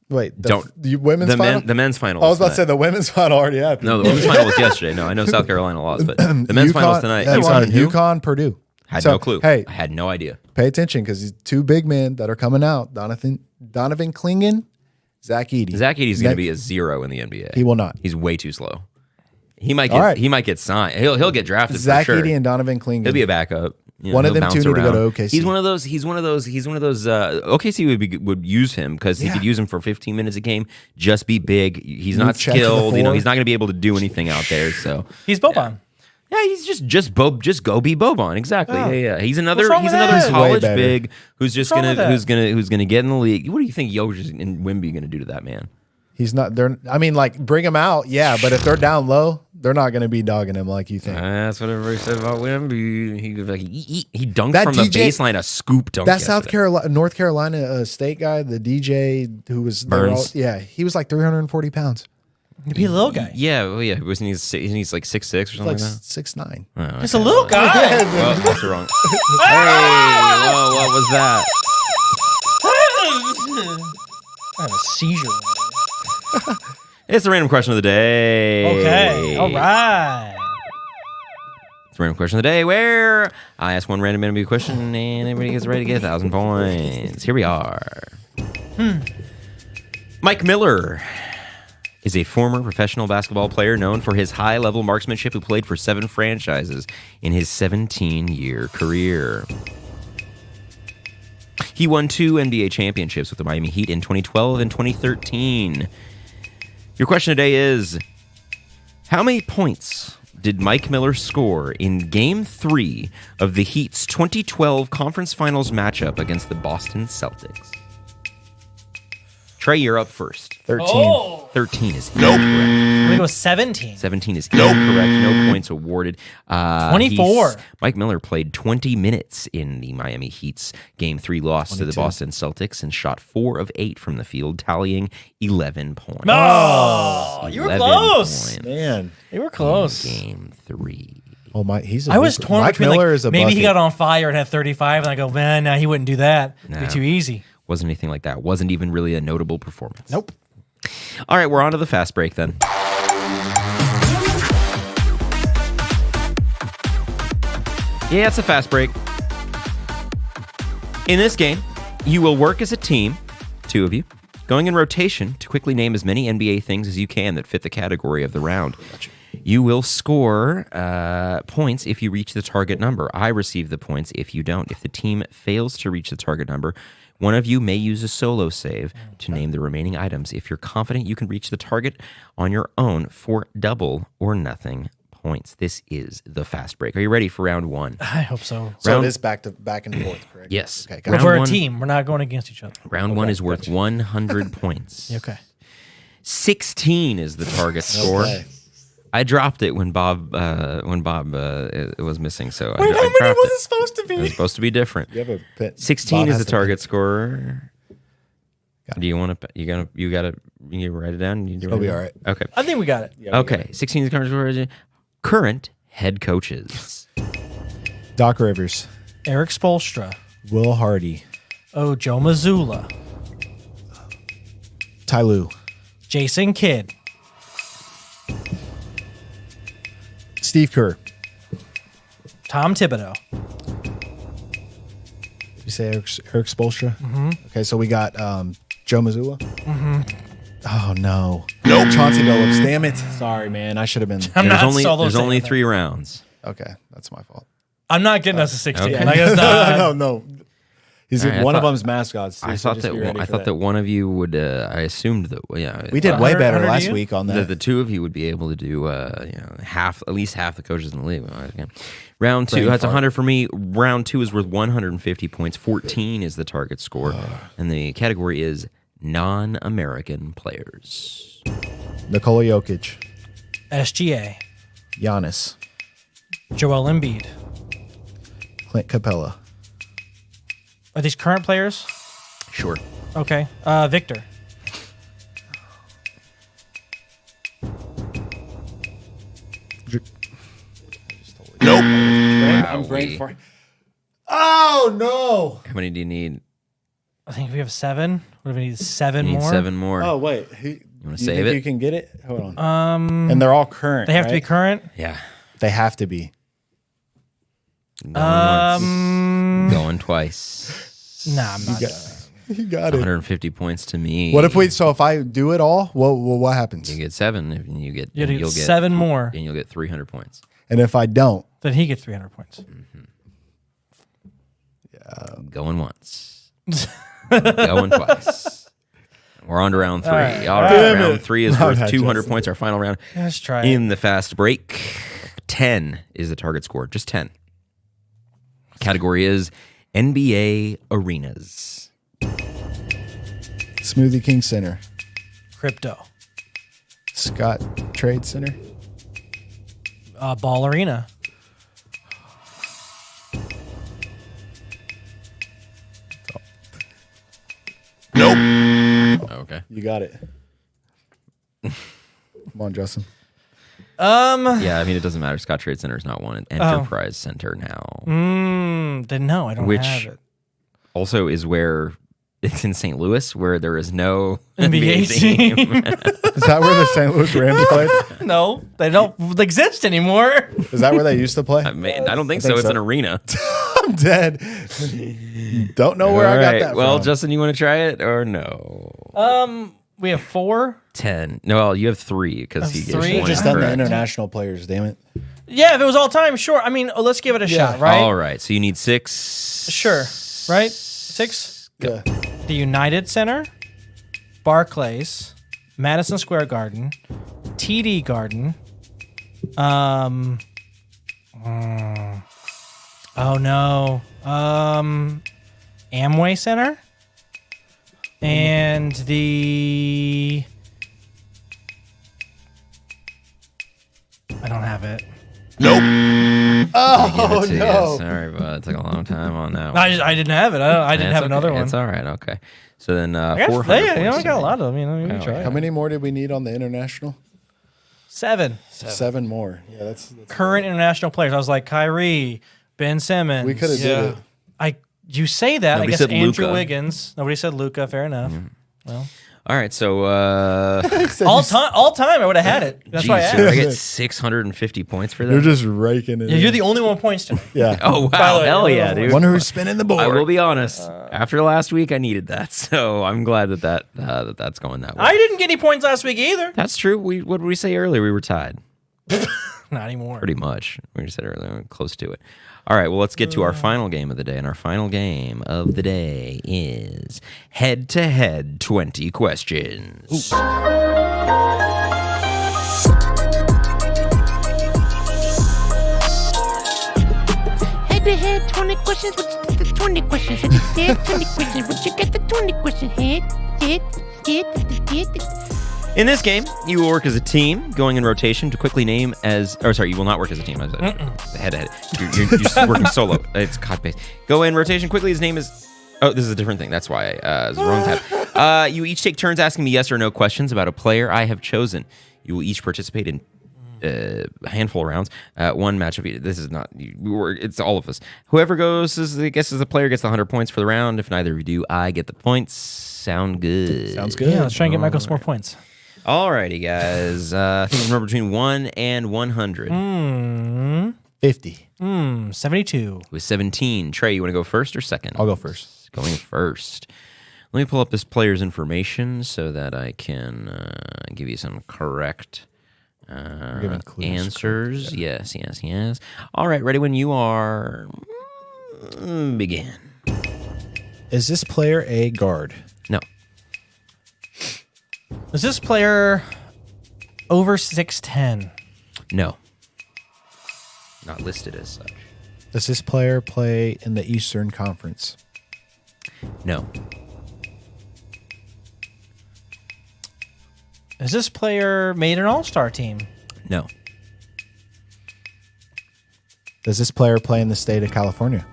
Wait, the women's final? The men's final. I was about to say the women's final already happened. No, the women's final was yesterday. No, I know South Carolina lost, but the men's final is tonight. UConn, Purdue. Had no clue. Hey, I had no idea. Pay attention because these two big men that are coming out, Donovan Clingan, Zach Edey. Zach Edey's going to be a 0 in the NBA. He will not. He's way too slow. He might get signed. He'll get drafted Zach for sure. Edey and Donovan Clingan. He'll be a backup. One of them two need to go to OKC. He's one of those. OKC would use him because he could use him for 15 minutes a game. Just be big. He's not skilled. He's not going to be able to do anything out there. So he's Boban. Yeah, he's just go be Boban. Exactly. Yeah. He's another that? college big who's gonna get in the league. What do you think Jokic and Wemby going to do to that man? He's not there. I mean, bring him out, yeah. But if they're down low, they're not going to be dogging him like you think. That's what everybody said about Wemby. He dunked from the baseline, a scoop dunk. That North Carolina State guy, the DJ who was Burns. He was 340 pounds. He'd be a little guy. Yeah, well, yeah. Wasn't he's 6'6" or something like that? 6'9". Oh, okay. It's a little guy. Well, that's wrong. Hey, whoa, what was that? I have a seizure. It's the random question of the day. Okay. All right. It's a random question of the day where I ask one random NBA question and everybody gets ready to get 1,000 points. Here we are. Mike Miller is a former professional basketball player known for his high-level marksmanship who played for 7 franchises in his 17-year career. He won 2 NBA championships with the Miami Heat in 2012 and 2013. Your question today is, how many points did Mike Miller score in Game 3 of the Heat's 2012 Conference Finals matchup against the Boston Celtics? Trey, you're up first. 13. Oh. 13 is incorrect. I'm going to go 17. 17 is incorrect. No points awarded. 24. Mike Miller played 20 minutes in the Miami Heat's Game 3 loss to the Boston Celtics and shot 4 of 8 from the field, tallying 11 points. Oh, you were 11 close. points Man. You were close. in Game 3. Oh, he's a I was big- torn Mike between Miller like, is a maybe he bucket. got on fire and had 35, and I go, man, no, he wouldn't do that. It'd be No. too easy. Wasn't anything like that. Wasn't even really a notable performance. Nope. All right, we're on to the fast break then. Yeah, it's a fast break. In this game, you will work as a team, 2 of you, going in rotation to quickly name as many NBA things as you can that fit the category of the round. You will score points if you reach the target number. I receive the points if you don't. If the team fails to reach the target number, one of you may use a solo save to name the remaining items. If you're confident you can reach the target on your own for double or nothing points. This is the fast break. Are you ready for round 1? I hope so. So Round- it is back and forth, correct? Yes. Okay, But got it. we're Round a 1 team. We're not going against each other. Round 1 is worth 100 points. Okay. 16 is the target score. Okay. I dropped it when Bob it was missing, so I Wait, how dropped many was it. it supposed to It was be? supposed to be different. You have a pit. 16 Bob is has the target score. Got it. Do you want to? You gotta write it down. It'll be all right. Okay. I think we got it. Yeah, we got Okay. 16 is the target score. Current head coaches. Doc Rivers, Eric Spoelstra. Will Hardy, Oh, Joe Mazzulla. Ty Lue, Jason Kidd. Steve Kerr. Tom Thibodeau. Did you say Eric Spoelstra? Mm-hmm. Okay, so we got Joe Mazzulla. Mm-hmm. Oh no. Nope. Chauncey Billups. Damn it. Sorry, man. I should have been. I'm There's not only solo there's only saving 3 rounds. Okay, that's my fault. I'm not getting us a 16. Okay. Like, it's not. no. He's All right, one I of thought- them's mascots. I so thought just that be ready I for thought that one of you would. I assumed that. Yeah, we did Uh, way 100 better 100 last you? week on that that. the 2 of you would be able to do at least half the coaches in the league. Okay. Round 2, Brain that's fart. 100 for me. Round 2 is worth 150 points. 14 is the target score, and the category is non-American players. Nikola Jokic, SGA. Giannis, Joel Embiid. Clint Capella, Are these current players? Sure. Okay. Victor. Nope. I'm brain fart. Oh no! How many do you need? I think we have 7. What do we need? 7 You need more? 7 more. Oh wait, you wanna do you save think it? You can get it. Hold on. And And they're all current. they have to be right? current. Yeah. They have to be. Going once. Um, Going twice. Nah, I'm not. You got it. 150 points to me. What if we? So if I do it all, what happens? You get 7. If you get, You have to you'll get get 7 more. and you'll get 300 points. And if I don't, Then he gets 300 points. Going once. Going twice. We're on to round 3. right. All right. Damn Round it. 3 is My worth bad, 200 Justin. points. Our final round. Let's try it. In the fast break, 10 is the target score. Just 10. Category is NBA arenas. Smoothie King Center, Crypto. Scott Trade Center, Ball Arena. Okay. you got it. Come on, Justin. Yeah, I mean, it doesn't matter. Scott Trade Center is not one. Enterprise Center now. Then no, I don't Which- have it. Also is where It's in St. Louis, where there is no NBA team. Is that where the St. Louis Rams played? No, they don't exist anymore. Is that where they used to play? I don't think so. think It's so. an arena. I'm dead. Don't know where I got that Well, from. Justin, you want to try it or no? We have 4. 10. No, well, you have 3 because he gives Three? one Just done the correct. international players, damn it. Yeah, if it was all time, sure. I mean, let's give it a shot, right? All right. So you need 6. Sure. Right? 6. Yeah. The United Center, Barclays, Madison Square Garden, TD Garden, oh no, Amway Center, and the I don't have it. Oh, Give it to no. you. Sorry, but it took a long time on that one. I didn't have it. I didn't It's have okay. another one. It's all right. Okay. So then I got, 400 yeah, points I to got a me. lot of them. You can try How it. many more did we need on the international? 7 7 more. Yeah, that's current international players. I was like Kyrie, Ben Simmons. we could have did it. You say that. Nobody I guess said Andrew Luka. Wiggins. Nobody said Luka. Fair enough. Well, All right. So, all time, I would have had it. That's why I geez, asked. so I get 650 points for that. You're just raking it. Yeah, in. you're the only one points tonight. Yeah. Oh, By wow. the way, Hell you're the yeah, only dude. Wonder who's spinning the board. I will be honest. After last week, I needed that. So I'm glad that's going that way. I didn't get any points last week either. That's true. What did we say earlier? We were tied. Not anymore. Pretty much. We just said earlier, close to it. All right, well, let's get to our final game of the day. And our final game of the day is head-to-head 20 questions. Head to head, 20 questions. What you get the 20 questions? Head to head, 20 questions. What you get the 20 questions? Head. In this game, you will work as a team, going in rotation to quickly name as... Or sorry, you will not work as a team. Head-to-head. You're just working solo. It's copy-paste. Go in rotation quickly. His name is... Oh, this is a different thing. That's why it's the wrong tab. You each take turns asking me yes or no questions about a player I have chosen. You will each participate in a handful of rounds. One match of this is not... It's all of us. Whoever guesses the player gets the 100 points for the round. If neither of you do, I get the points. Sound good? Sounds good. Yeah, let's try and get Michael some more points. Alrighty, guys. I think it's a number between 1 and 100. 50. 72. With 17. Trey, you want to go first or second? I'll go first. Going first. Let me pull up this player's information so that I can give you some correct giving clues, answers. Correct, yeah. Yes. All right, ready when you are. Begin. Is this player a guard? No. Is this player over 6'10"? No. Not listed as such. Does this player play in the Eastern Conference? No. Is this player made an all-star team? No. Does this player play in the state of California?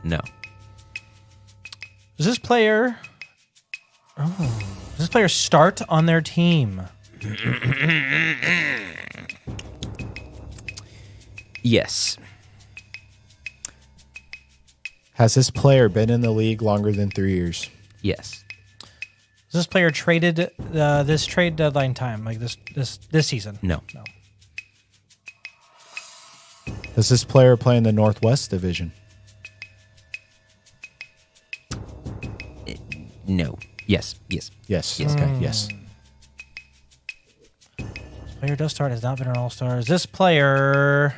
No. Does this player... does this player start on their team? Yes. Has this player been in the league longer than 3 years? Yes. Is this player traded this trade deadline time, like this season? No. Does this player play in the Northwest Division? No. Yes. Yes. Yes. Okay. Yes. This player does start, has not been an all-star. Is this player...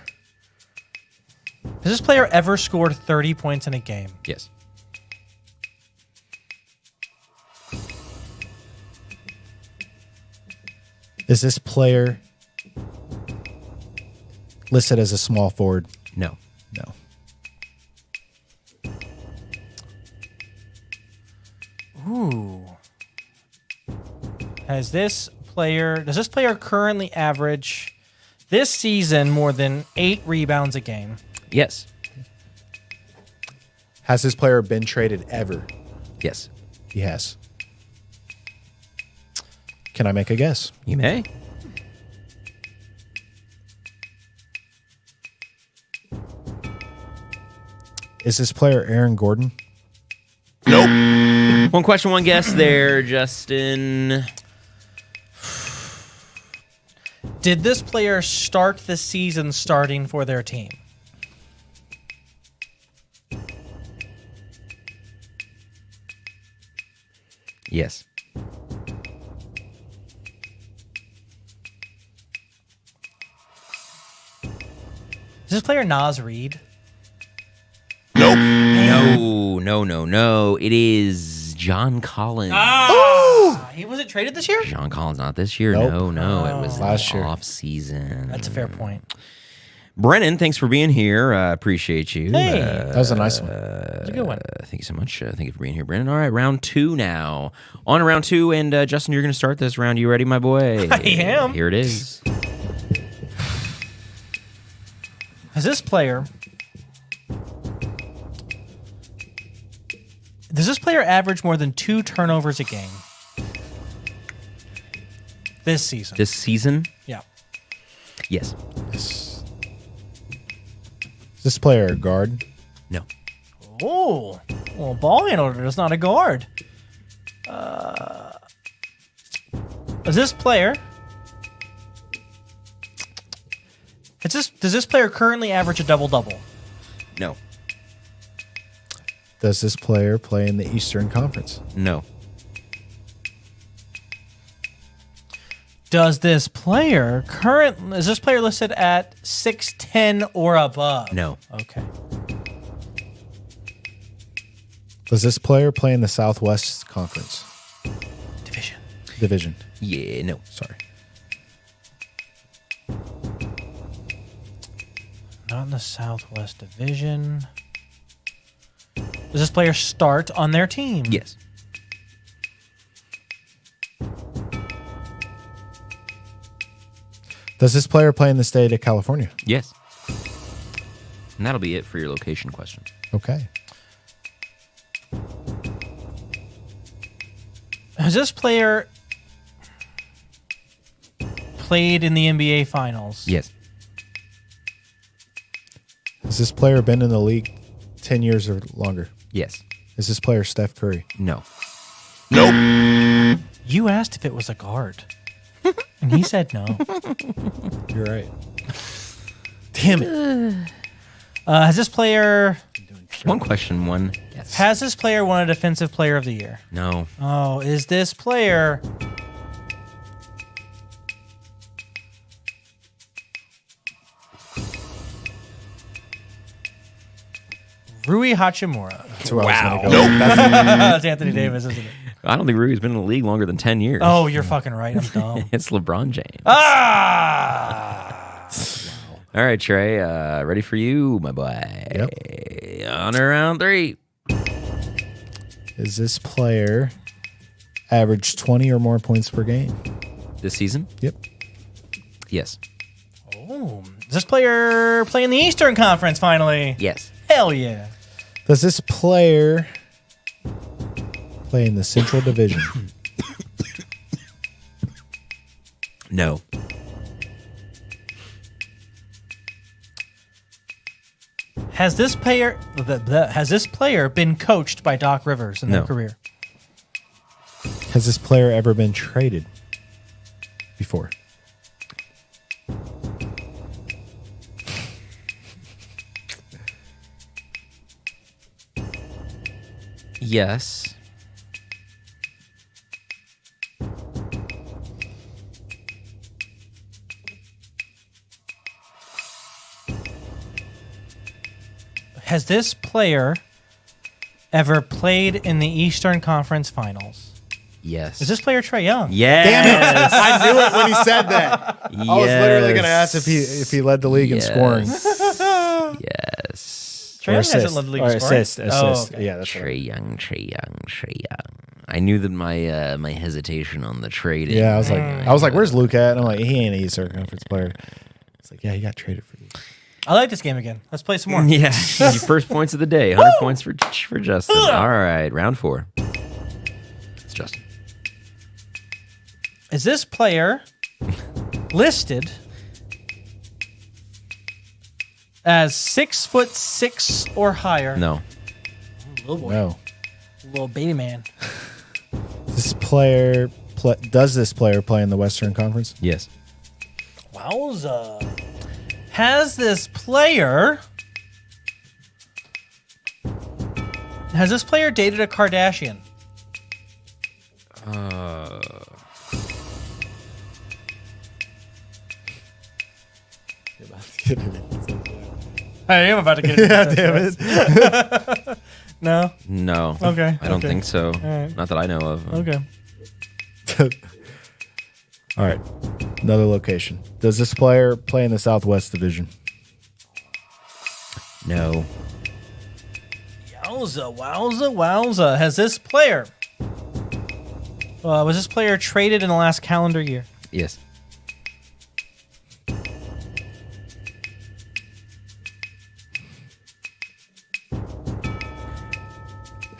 Has this player ever scored 30 points in a game? Yes. Is this player listed as a small forward? No. No. Ooh. Does this player currently average this season more than 8 rebounds a game? Yes. Has this player been traded ever? Yes. He has. Can I make a guess? You may. Is this player Aaron Gordon? Nope. One question, one guess there, Justin. Did this player start the season starting for their team? Yes. Is this player Nas Reed? No. It is John Collins. He wasn't traded this year? John Collins, not this year. Nope. No. It was Last year. off season. That's a fair point. Brennan, thanks for being here. Appreciate you. Hey. That was a nice one. That's a good one. Thank you so much. Thank you for being here, Brennan. All right, round 2 now. On to round 2, and Justin, you're going to start this round. You ready, my boy? I am. Here it is. Has this player... Does this player average more than 2 turnovers a game? This season. This season? Yeah. Yes. Is this player a guard? No. Oh, well, ball handler is not a guard. Is this player? Does this player currently average a double-double? No. Does this player play in the Eastern Conference? No. Is this player listed at 6'10" or above? No. Okay. Does this player play in the Southwest Conference division? Yeah, no. Sorry. Not in the Southwest Division. Does this player start on their team? Yes. Does this player play in the state of California? Yes. And that'll be it for your location question. Okay. Has this player played in the NBA Finals? Yes. Has this player been in the league 10 years or longer? Yes. Is this player Steph Curry? No. You asked if it was a guard, and he said no. You're right. Damn it. Has this player One question, one guess. has this player won a Defensive Player of the Year? No. Oh, is this player Rui Hachimura? That's where I was Wow. going to go. That's Anthony Davis, isn't it? I don't think Rui's been in the league longer than 10 years. Oh, you're fucking right. I'm dumb. It's LeBron James. Ah! All right, Trey. Ready for you, my boy. Yep. On to round 3. Is this player average 20 or more points per game? This season? Yep. Yes. Oh, does this player play in the Eastern Conference finally? Yes. Hell yeah. Does this player play in the Central Division? No. Has this player been coached by Doc Rivers in their No. career? Has this player ever been traded before? Yes. Has this player ever played in the Eastern Conference Finals? Yes. Is this player Trae Young? Yes. Damn it! I knew it when he said that. I was literally going to ask if he led the league in scoring. Yes. Trae Young hasn't led the league in scoring. Assist. Oh, okay. Yeah, that's right. Trey Young. I knew that my hesitation on the trading. Yeah, I was like, where's Luka at? And I'm like, he ain't an Eastern Conference player. It's like, yeah, he got traded for you. I like this game again. Let's play some more. Yeah. Your first points of the day. 100 points for Justin. All right. Round 4. It's Justin. Is this player listed as 6'6" or higher? No. Little boy. No. Little baby man. player does this player play in the Western Conference? Yes. Wowza. Has this player dated a Kardashian? I am about to get it. Yeah, damn it. No? No. Okay. I don't think so. right. Not that I know of. Okay. All right. Another location. Does this player play in the Southwest Division? No. Wowza. Has this player... was this player traded in the last calendar year? Yes.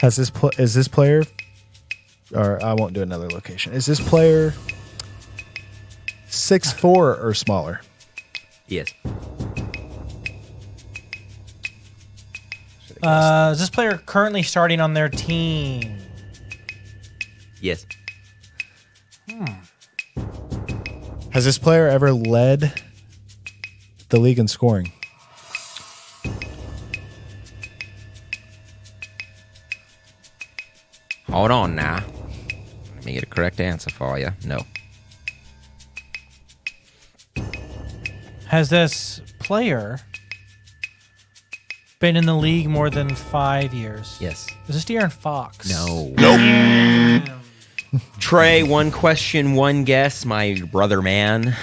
Is this player, or I won't do another location. Is this player 6'4" or smaller? Yes. Is this player currently starting on their team? Yes. Has this player ever led the league in scoring? Hold on now. Let me get a correct answer for you. No. Has this player been in the league more than 5 years? Yes. Is this De'Aaron Fox? No. Nope. Trey, one question, one guess, my brother man.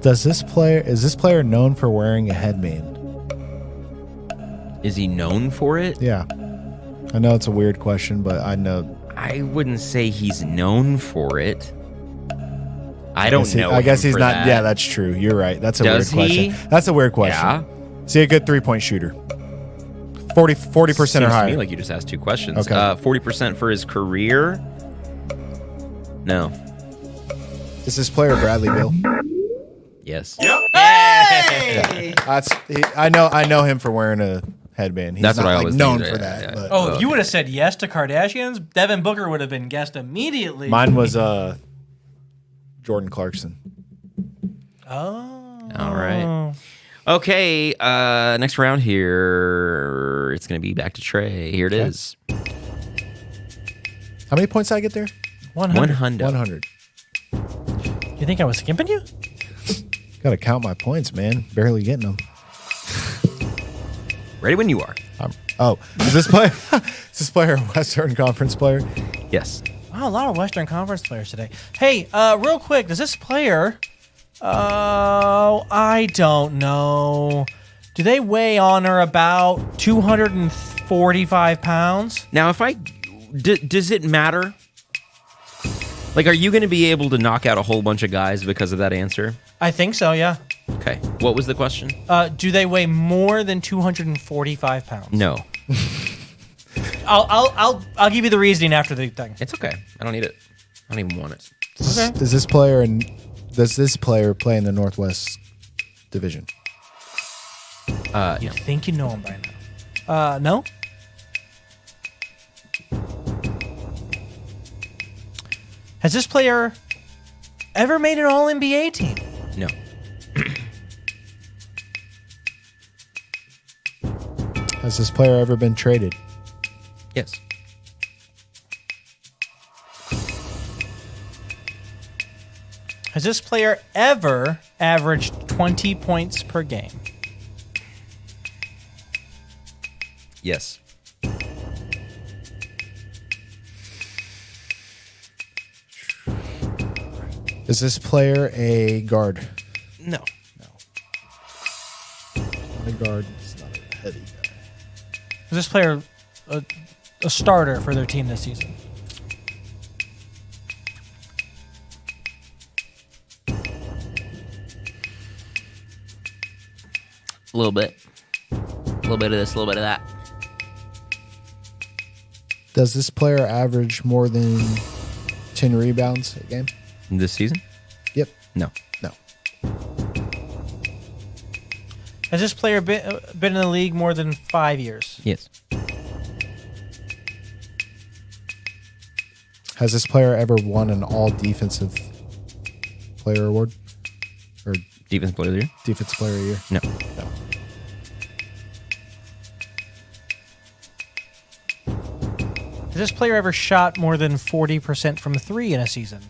Is this player known for wearing a headband? Is he known for it? Yeah. I know it's a weird question, but I know. I wouldn't say he's known for it. I don't know. I guess him he's for not. that. Yeah, that's true. You're right. That's a Does weird he? question. That's a weird question. Yeah. See, a good 3-point shooter. 40% Seems or to higher. me like you just asked two questions. Okay. 40% for his career? No. Is this player Bradley Beal? Yes. Hey! I know him for wearing a headband. He's That's not what I like was known thinking. for Yeah, that. yeah. But Oh, if you would have said yes to Kardashians, Devin Booker would have been guessed immediately. mine was Jordan Clarkson. Oh. All right. Okay, next round here, it's going to be back to Trey. Here it is. How many points did I get there? 100. 100. You think I was skimping you? Got to count my points, man. Barely getting them. Ready when you are. Is this player? Is this player a Western Conference player? Yes. Wow, a lot of Western Conference players today. Hey, real quick, does this player... I don't know. Do they weigh on or about 245 pounds? Now, if does it matter? Like, are you going to be able to knock out a whole bunch of guys because of that answer? I think so, yeah. Okay. What was the question? Do they weigh more than 245 pounds? No. I'll give you the reasoning after the thing. It's okay. I don't need it. I don't even want it. Okay. Does this player play in the Northwest Division? You think you know him by now? No. Has this player ever made an All-NBA team? No. Has this player ever been traded? Yes. Has this player ever averaged 20 points per game? Yes. Is this player a guard? No. A guard. It's not a heavy guy. Is this player a starter for their team this season? A little bit. A little bit of this, a little bit of that. Does this player average more than 10 rebounds a game? This season? No. No. Has this player been in the league more than 5 years? Yes. Has this player ever won an all defensive player award? Or Defensive player of the year? defensive player of the year? No. No. Has this player ever shot more than 40% from 3 in a season?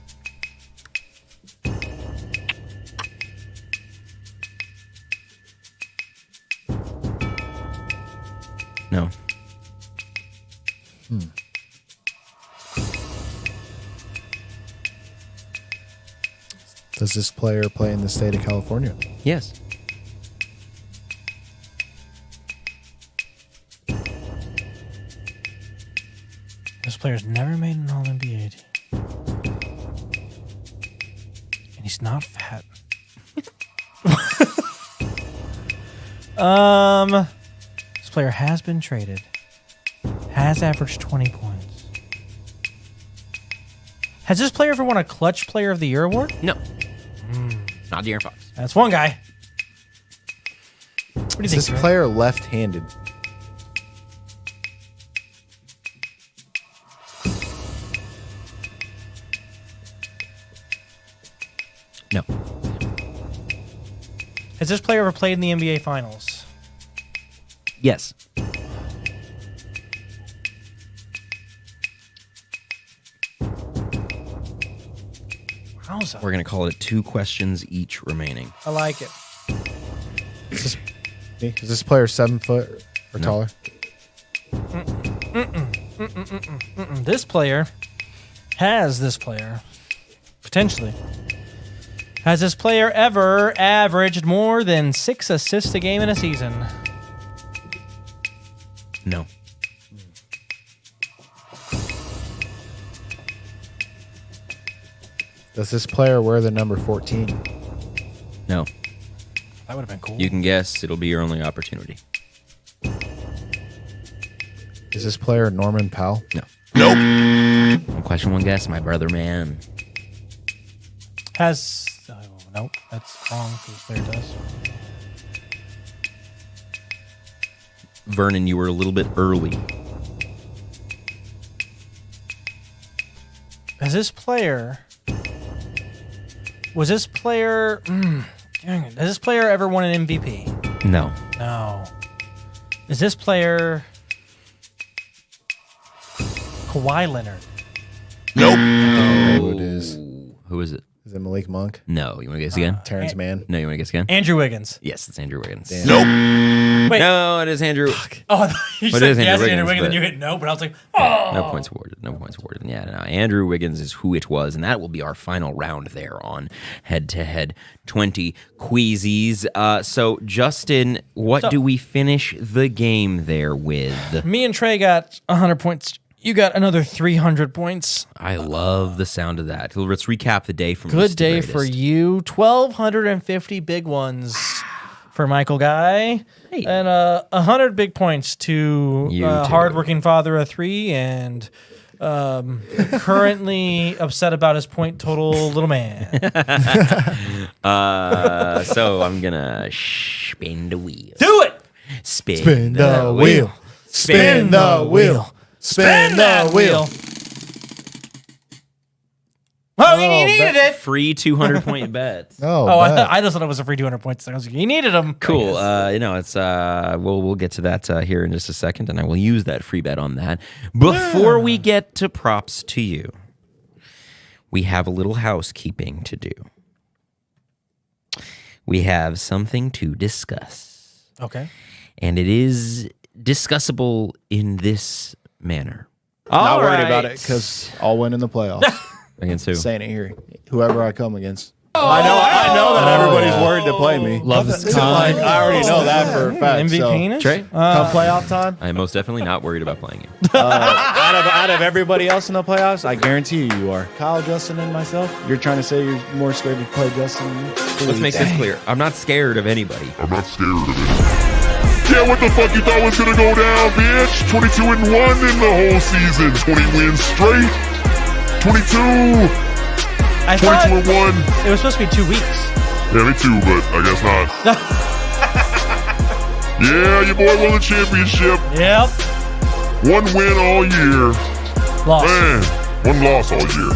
No. Does this player play in the state of California? Yes. This player's never made an All-NBA team. And he's not fat. This player has been traded. Has averaged 20 points. Has this player ever won a Clutch Player of the Year award? No. Not De'Aaron Fox. That's one guy. What do you Is think? this Trey? player left-handed? No. Has this player ever played in the NBA Finals? Yes. Wowza. We're going to call it 2 questions each remaining. I like it. Is this player 7 foot or taller? This player potentially. Has this player ever averaged more than 6 assists a game in a season? No. Does this player wear the number 14? No. That would have been cool. You can guess. It'll be your only opportunity. Is this player Norman Powell? No. Nope. One question, one guess. My brother, man. Has... Oh, nope, that's wrong. This player does. Vernon, you were a little bit early. Has this player... Was this player... dang it. Has this player ever won an MVP? No. No. Is this player... Kawhi Leonard? Nope. Who it is? Who is it? Is it Malik Monk? No. You want to guess again? Terrence Mann? No, you want to guess again? Andrew Wiggins. Yes, it's Andrew Wiggins. Damn. Nope. Wait. No, it is Andrew. Oh, I thought you But said it is yes, Andrew Andrew Wiggins, Wiggins, and but- you hit no, but I was like, oh. No points awarded. No points awarded. Yeah, no. Andrew Wiggins is who it was, and that will be our final round there on head-to-head 20 Queasies. So, Justin, what do we finish the game there with? Me and Trey got 100 points. You got another 300 points. I love the sound of that. Let's recap the day from Good least to day greatest. for you. 1,250 big ones for Michael Guy. Hey. And 100 big points to You too. hardworking father of 3 and currently upset about his point total little man. So I'm gonna spin the wheel. Do it! Spin, the wheel. Spin the wheel. Spin the wheel. Oh, you needed it. Free 200-point bet. Oh, Oh, bet. I just thought it was a free 200 points. I was like, you needed them. Cool. It's we'll get to that here in just a second, and I will use that free bet on that. Before we get to props to you, we have a little housekeeping to do. We have something to discuss, Okay. and it is discussable in this manner. Not worried about it because I'll win in the playoffs. Against who? Saying it here. Whoever I come against. I know that everybody's worried to play me. Love is So, like, I already know that for a fact. MVP? So, Trey? come playoff time, I am most definitely not worried about playing you. out of everybody else in the playoffs, I guarantee you are. Kyle, Justin, and myself. You're trying to say you're more scared to play Justin than me? Let's make this clear. I'm not scared of anybody. Yeah, what the fuck you thought was gonna go down, bitch? 22-1 in the whole season. 20 wins straight. 22. I 22 thought and 1. it was supposed to be 2 weeks. Yeah, me too, but I guess not. Yeah, your boy won the championship. Yep. 1 win all year. Lost. Man, 1 loss all year.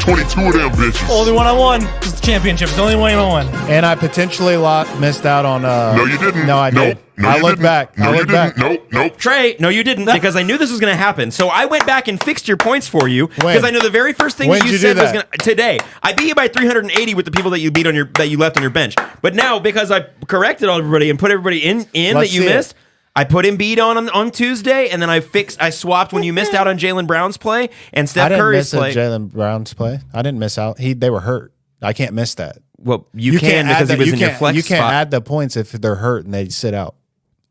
22 of them bitches. Only one I won was the championship. It's the only one I won. And I potentially missed out on. No, you didn't. No, I did. No, I you look didn't. back. No, I you look back. didn't. Nope. Trey, no, you didn't, because I knew this was going to happen. So I went back and fixed your points for you because I know the very first thing When that did you you said do was that? going to today. I beat you by 380 with the people that you beat on that you left on your bench. But now because I corrected everybody and put everybody in Let's that you see it. missed. I put Embiid on Tuesday, and then I swapped when you missed out on Jaylen Brown's play and I Steph didn't Curry's miss play. Jaylen Brown's play. I didn't miss out. They were hurt. I can't miss that. Well, you can because he was in your flex You can't spot. add the points if they're hurt and they sit out.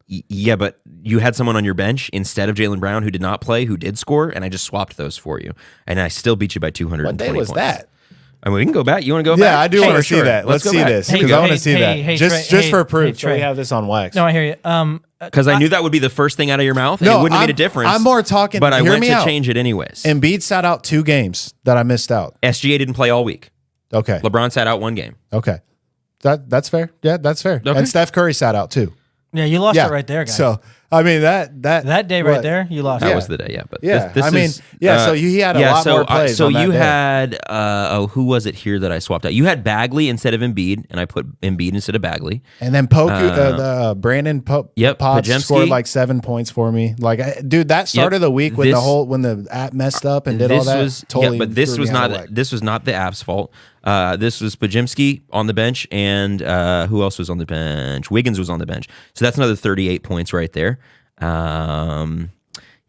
Yeah, but you had someone on your bench instead of Jaylen Brown who did not play, who did score, and I just swapped those for you, and I still beat you by 220 What day was points. that? I mean, we can go back. You want to go back? Yeah, I do Sure, want to see sure. that. Let's go see back. this Hey, because I want hey, to see hey, that hey, just Trey, for hey, proof. So Trey. we have this on wax. No, I hear you. Because I knew that would be the first thing out of your mouth, and it wouldn't have made a difference. I'm more talking. But I hear went me to out. change it anyways. Embiid sat out 2 games that I missed out. SGA didn't play all week. Okay. LeBron sat out 1 game. Okay. That's fair. Yeah, that's fair. Okay. And Steph Curry sat out too. Yeah, you lost Yeah, it right there, guys. So I mean that day right what? there, you lost. That it. was the day, yeah. But Yeah, this I mean, is, yeah, so he had a lot more plays So on that you day. had, who was it here that I swapped out? You had Bagley instead of Embiid, and I put Embiid instead of Bagley. And then the Brandon Yep, Potts Podziemski. scored like 7 points for me. Like, dude, that start of the week when when the app messed up and did all that. Totally, but this threw was me out of not whack. this was not the app's fault. This was Podziemski on the bench, and who else was on the bench? Wiggins was on the bench. So that's another 38 points right there.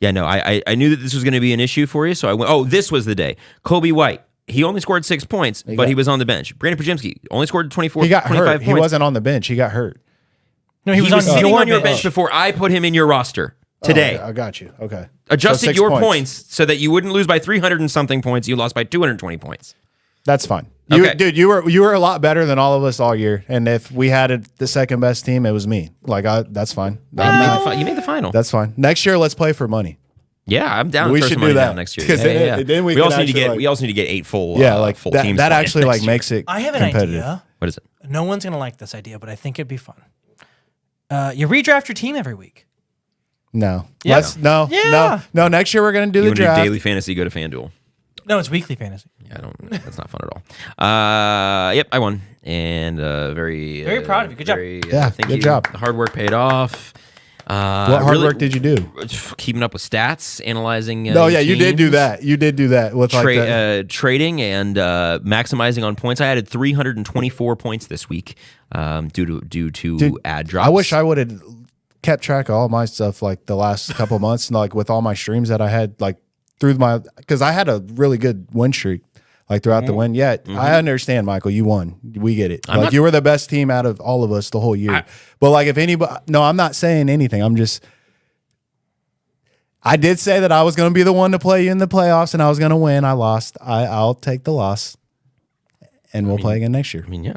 Yeah, no, I knew that this was going to be an issue for you, so I went. Oh, this was the day. Kobe White. He only scored 6 points, but he was on the bench. Brandon Podziemski only scored 25 He got hurt. points. He wasn't on the bench. He got hurt. No, He was sitting your on your bench before I put him in your roster today. Oh, I got you. Okay. Adjusted So 6 your points so that you wouldn't lose by 300 and something points. You lost by 220 points. That's fine. Okay. Dude, you were a lot better than all of us all year. And if we had the second best team, it was me. Like, that's fine. You made the final. That's fine. Next year, let's play for money. Yeah, I'm down. We to throw should some do money that. down next year. 'Cause then we can also need to actually, get like- we also need to get 8 full full that teams. that playing actually next year. makes it I have an competitive. idea. What is it? No one's gonna like this idea, but I think it'd be fun. You redraft your team every week. No. Yeah. No. Next year we're gonna do You the want to do draft. daily fantasy? Go to FanDuel. No, it's weekly fantasy. Yeah, I don't. That's not fun at all. Yep, I won, and very proud of you. Good job. Yeah, thank good you. job. The hard work paid off. What hard work did you do? Keeping up with stats, analyzing. No, yeah, you did do teams, that. You did do that with like that. Trading and maximizing on points. I added 324 points this week due to Dude, ad drops. I wish I would have kept track of all my stuff like the last couple months, and like with all my streams that I had like through because I had a really good win streak like throughout the win. Yeah, I understand, Michael. You won. We get it. Like you were the best team out of all of us the whole year. But like if anybody, no, I'm not saying anything. I did say that I was going to be the one to play you in the playoffs, and I was going to win. I lost. I'll take the loss, and we'll play again next year. I mean, yeah.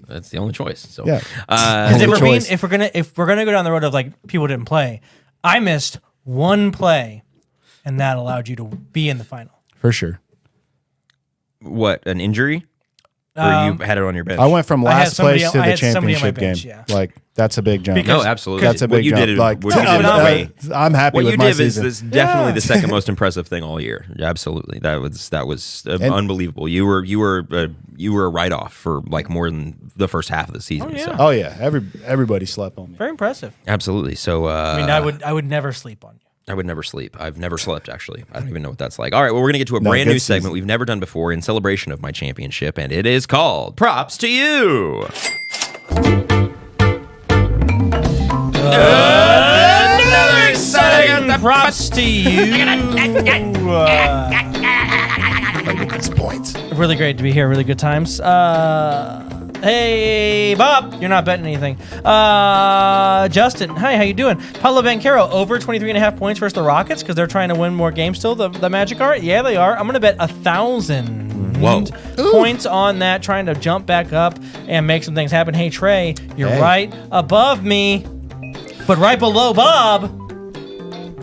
That's the only choice. So Yeah. Because Only if we're gonna go down the road of like people didn't play, I missed one play, and that allowed you to be in the final. For sure. What, an injury? Or you had it on your bench? I went from I had last somebody- place to I the had somebody on my championship game. bench, yeah. Like that's a big jump. Because- No, absolutely. That's a big what you jump. did. Like, What you did no, was wait. great. I'm happy What with you my did season. is definitely the second most impressive thing all year. Absolutely, that was unbelievable. You were a write off for like more than the first half of the season. Oh, yeah. So. Oh yeah, everybody slept on me. Very impressive. Absolutely. So I mean, I would never sleep on you. I would never sleep. I've never slept, actually. I don't even know what that's like. All right, well, we're going to get to a No, brand good new season. segment we've never done before in celebration of my championship, and it is called Props to You. Another exciting Props to you. These points. Really great to be here. Really good times. Hey, Bob, you're not betting anything. Justin, hi, how you doing? Paulo Banchero, over 23.5 points versus the Rockets because they're trying to win more games still, the Magic are? Yeah, they are. I'm going to bet 1,000 Whoa. points on that, trying to jump back up and make some things happen. Hey, Trey, you're Hey. right above me, but right below Bob.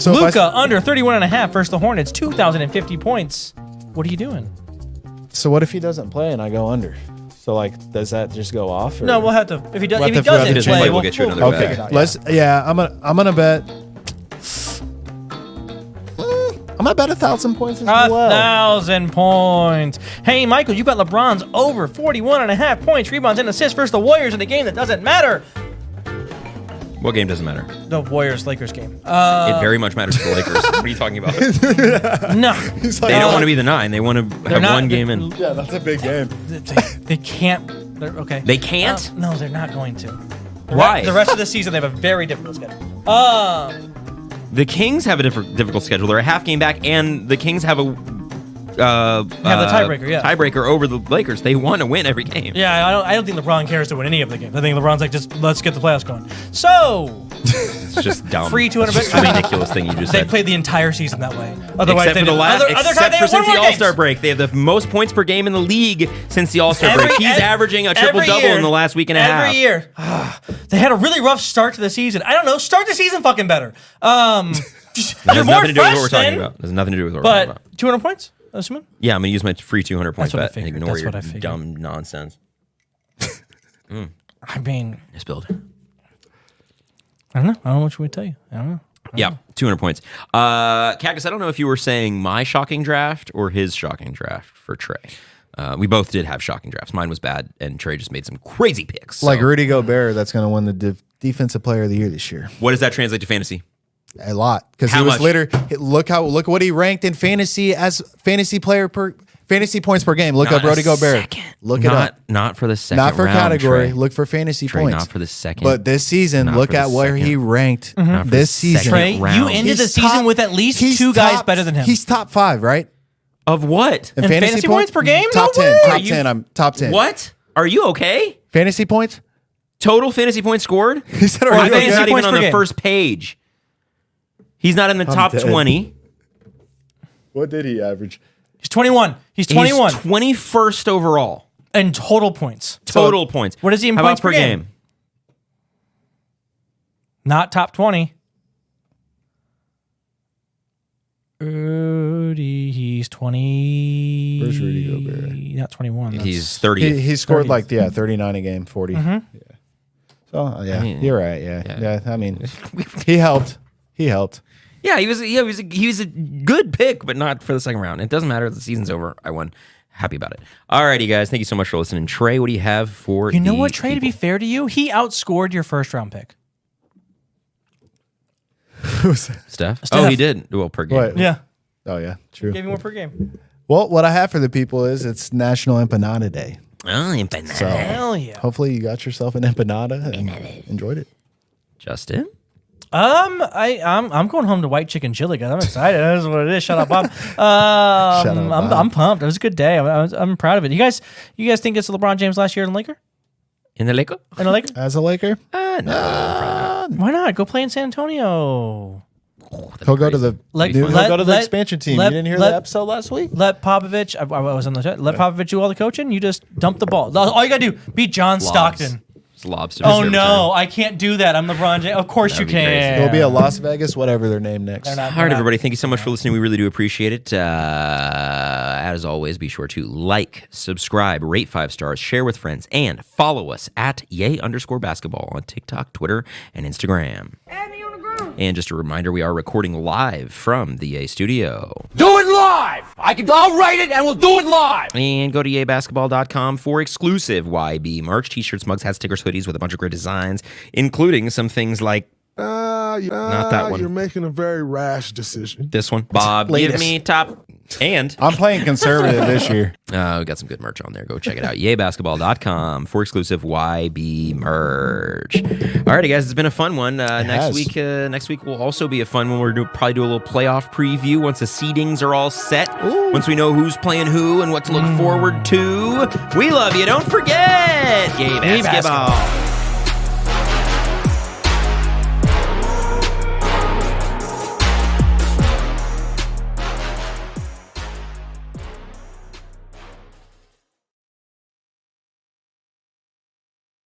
So if Luka, under 31.5 versus the Hornets, 2,050 points. What are you doing? So what if he doesn't play and I go under? So like, does that just go off? Or? No, we'll have to. If he We'll have to doesn't figure out the play, change. We'll get you another we'll bet. figure it out, Let's. Yeah, I'm gonna bet. I'm gonna bet 1,000 points as well. 1,000 points. Hey, Michael, you bet LeBron's over 41.5 points, rebounds, and assists versus the Warriors in a game that doesn't matter. What game doesn't matter? The Warriors-Lakers game. It very much matters to the Lakers. What are you talking about? No. They don't want to be the 9. They want to have not- one game in. Yeah, that's a big game. They can't. They're okay. They can't? No, they're not going to. Why? The rest of the season, they have a very difficult schedule. The Kings have a difficult schedule. They're a half game back, and the Kings have a tiebreaker, yeah. tiebreaker over the Lakers. They want to win every game. Yeah, I don't think LeBron cares to win any of the games. I think LeBron's like, just let's get the playoffs going. So, It's just dumb. Free 200 It's just I mean, ridiculous thing you just they said. played the entire season that way. Otherwise, Except they for the didn't. last, Other time, except they for had since one the more All-Star games. break, they have the most points per game in the league since the All-Star Every- break. He's ev- averaging a every triple-double year- in the last week and a half. Every year. They had a really rough start to the season. I don't know. Start the season fucking better. That has nothing to do with what we're talking about. There's nothing to do with what we're talking But about. 200 points, assuming? Yeah, I'm going to use my free 200 point That's what I bet and figured. ignore That's your what I figured. dumb nonsense. I mean, I spilled. I don't know. I don't know what you would tell you. I don't know. Yeah, 200 points. Cactus, I don't know if you were saying my shocking draft or his shocking draft for Trey. We both did have shocking drafts. Mine was bad, and Trey just made some crazy picks. Like So Rudy Gobert, that's going to win the defensive player of the year this year. what does that translate to fantasy? A lot, because he How was much? look what he ranked in fantasy as fantasy points per game. Look Not up Rudy a Gobert. second. Look it Not, up. Not for the second Not for round, category. Trey. Look for fantasy Trey, points. not for the second. But this season, Not look for the at where he second. ranked Not for this the season. second Trey, you round. ended the He's season with at least he's two guys top- better than him. He's top 5, right? Of what? In fantasy points per game? Top No 10. way. Top You- 10. I'm top 10. What? Are you okay? Fantasy points? Total fantasy points scored? He said, Or are I you bet he's fantasy not okay? even points on per the game. first page. He's not in the top dead. 20. What did he average? He's 21. He's 21 He's 21st overall. in total points. Total points. What is he in How points about per game? Not top 20. Rudy, he's 20. Where's Rudy Gobert? Not 21. That's- He's 30th. He scored 30. like 39 a game, 40. Yeah. So yeah, mean, you're right. Yeah. I mean, he helped. He helped. Yeah, he was a good pick, but not for the second round. It doesn't matter. The season's over. I won. Happy about it. Alrighty, guys. Thank you so much for listening. Trey, what do you have for You know the what, Trey, to be people? fair to you, he outscored your first round pick. Steph? Oh, Steph. he did. Well, per game. What? Yeah. Oh yeah, true. Gave you more per game. Well, what I have for the people is it's National Empanada Day. Oh, empanada. So Hell yeah. hopefully you got yourself an empanada and enjoyed it. Justin? I'm going home to white chicken chili, guys. I'm excited. That's what it is. Shut up, Bob. Shut up, Bob. I'm pumped. It was a good day. I'm proud of it. You guys think it's LeBron James last year in the Laker? In the Laker? In the Laker? As a Laker, Why not? Go play in San Antonio. he'll go to the Let- he'll let- go to the let- expansion team. let- you didn't hear let- the episode last week? Let Popovich. I was on the chat. Let Popovich do all the coaching. You just dump the ball. All you gotta do, beat John Stockton. It's lobster. Oh no, I can't do that. I'm LeBron James. Of course That'd you be crazy. can. It'll be a Las Vegas, whatever their name next. They're not- All right, everybody. Thank you so much for listening. We really do appreciate it. As always, be sure to like, subscribe, rate 5 stars, share with friends, and follow us at @yay_basketball on TikTok, Twitter, and Instagram. And just a reminder, we are recording live from the Yay Studio. Do it live! I'll write it and we'll do it live! And go to yaybasketball.com for exclusive YB merch, t-shirts, mugs, hats, stickers, hoodies with a bunch of great designs, including some things like not that one. You're making a very rash decision. This one. Bob, give Latest. me top. And I'm playing conservative this year. we got some good merch on there. Go check it out. Yaybasketball.com for exclusive YB merch. Alrighty, guys, it's been a fun one. Next week will also be a fun one. We're probably do a little playoff preview once the seedings are all set. Once we know who's playing who and what to look forward to. We love you. Don't forget Yay Basketball.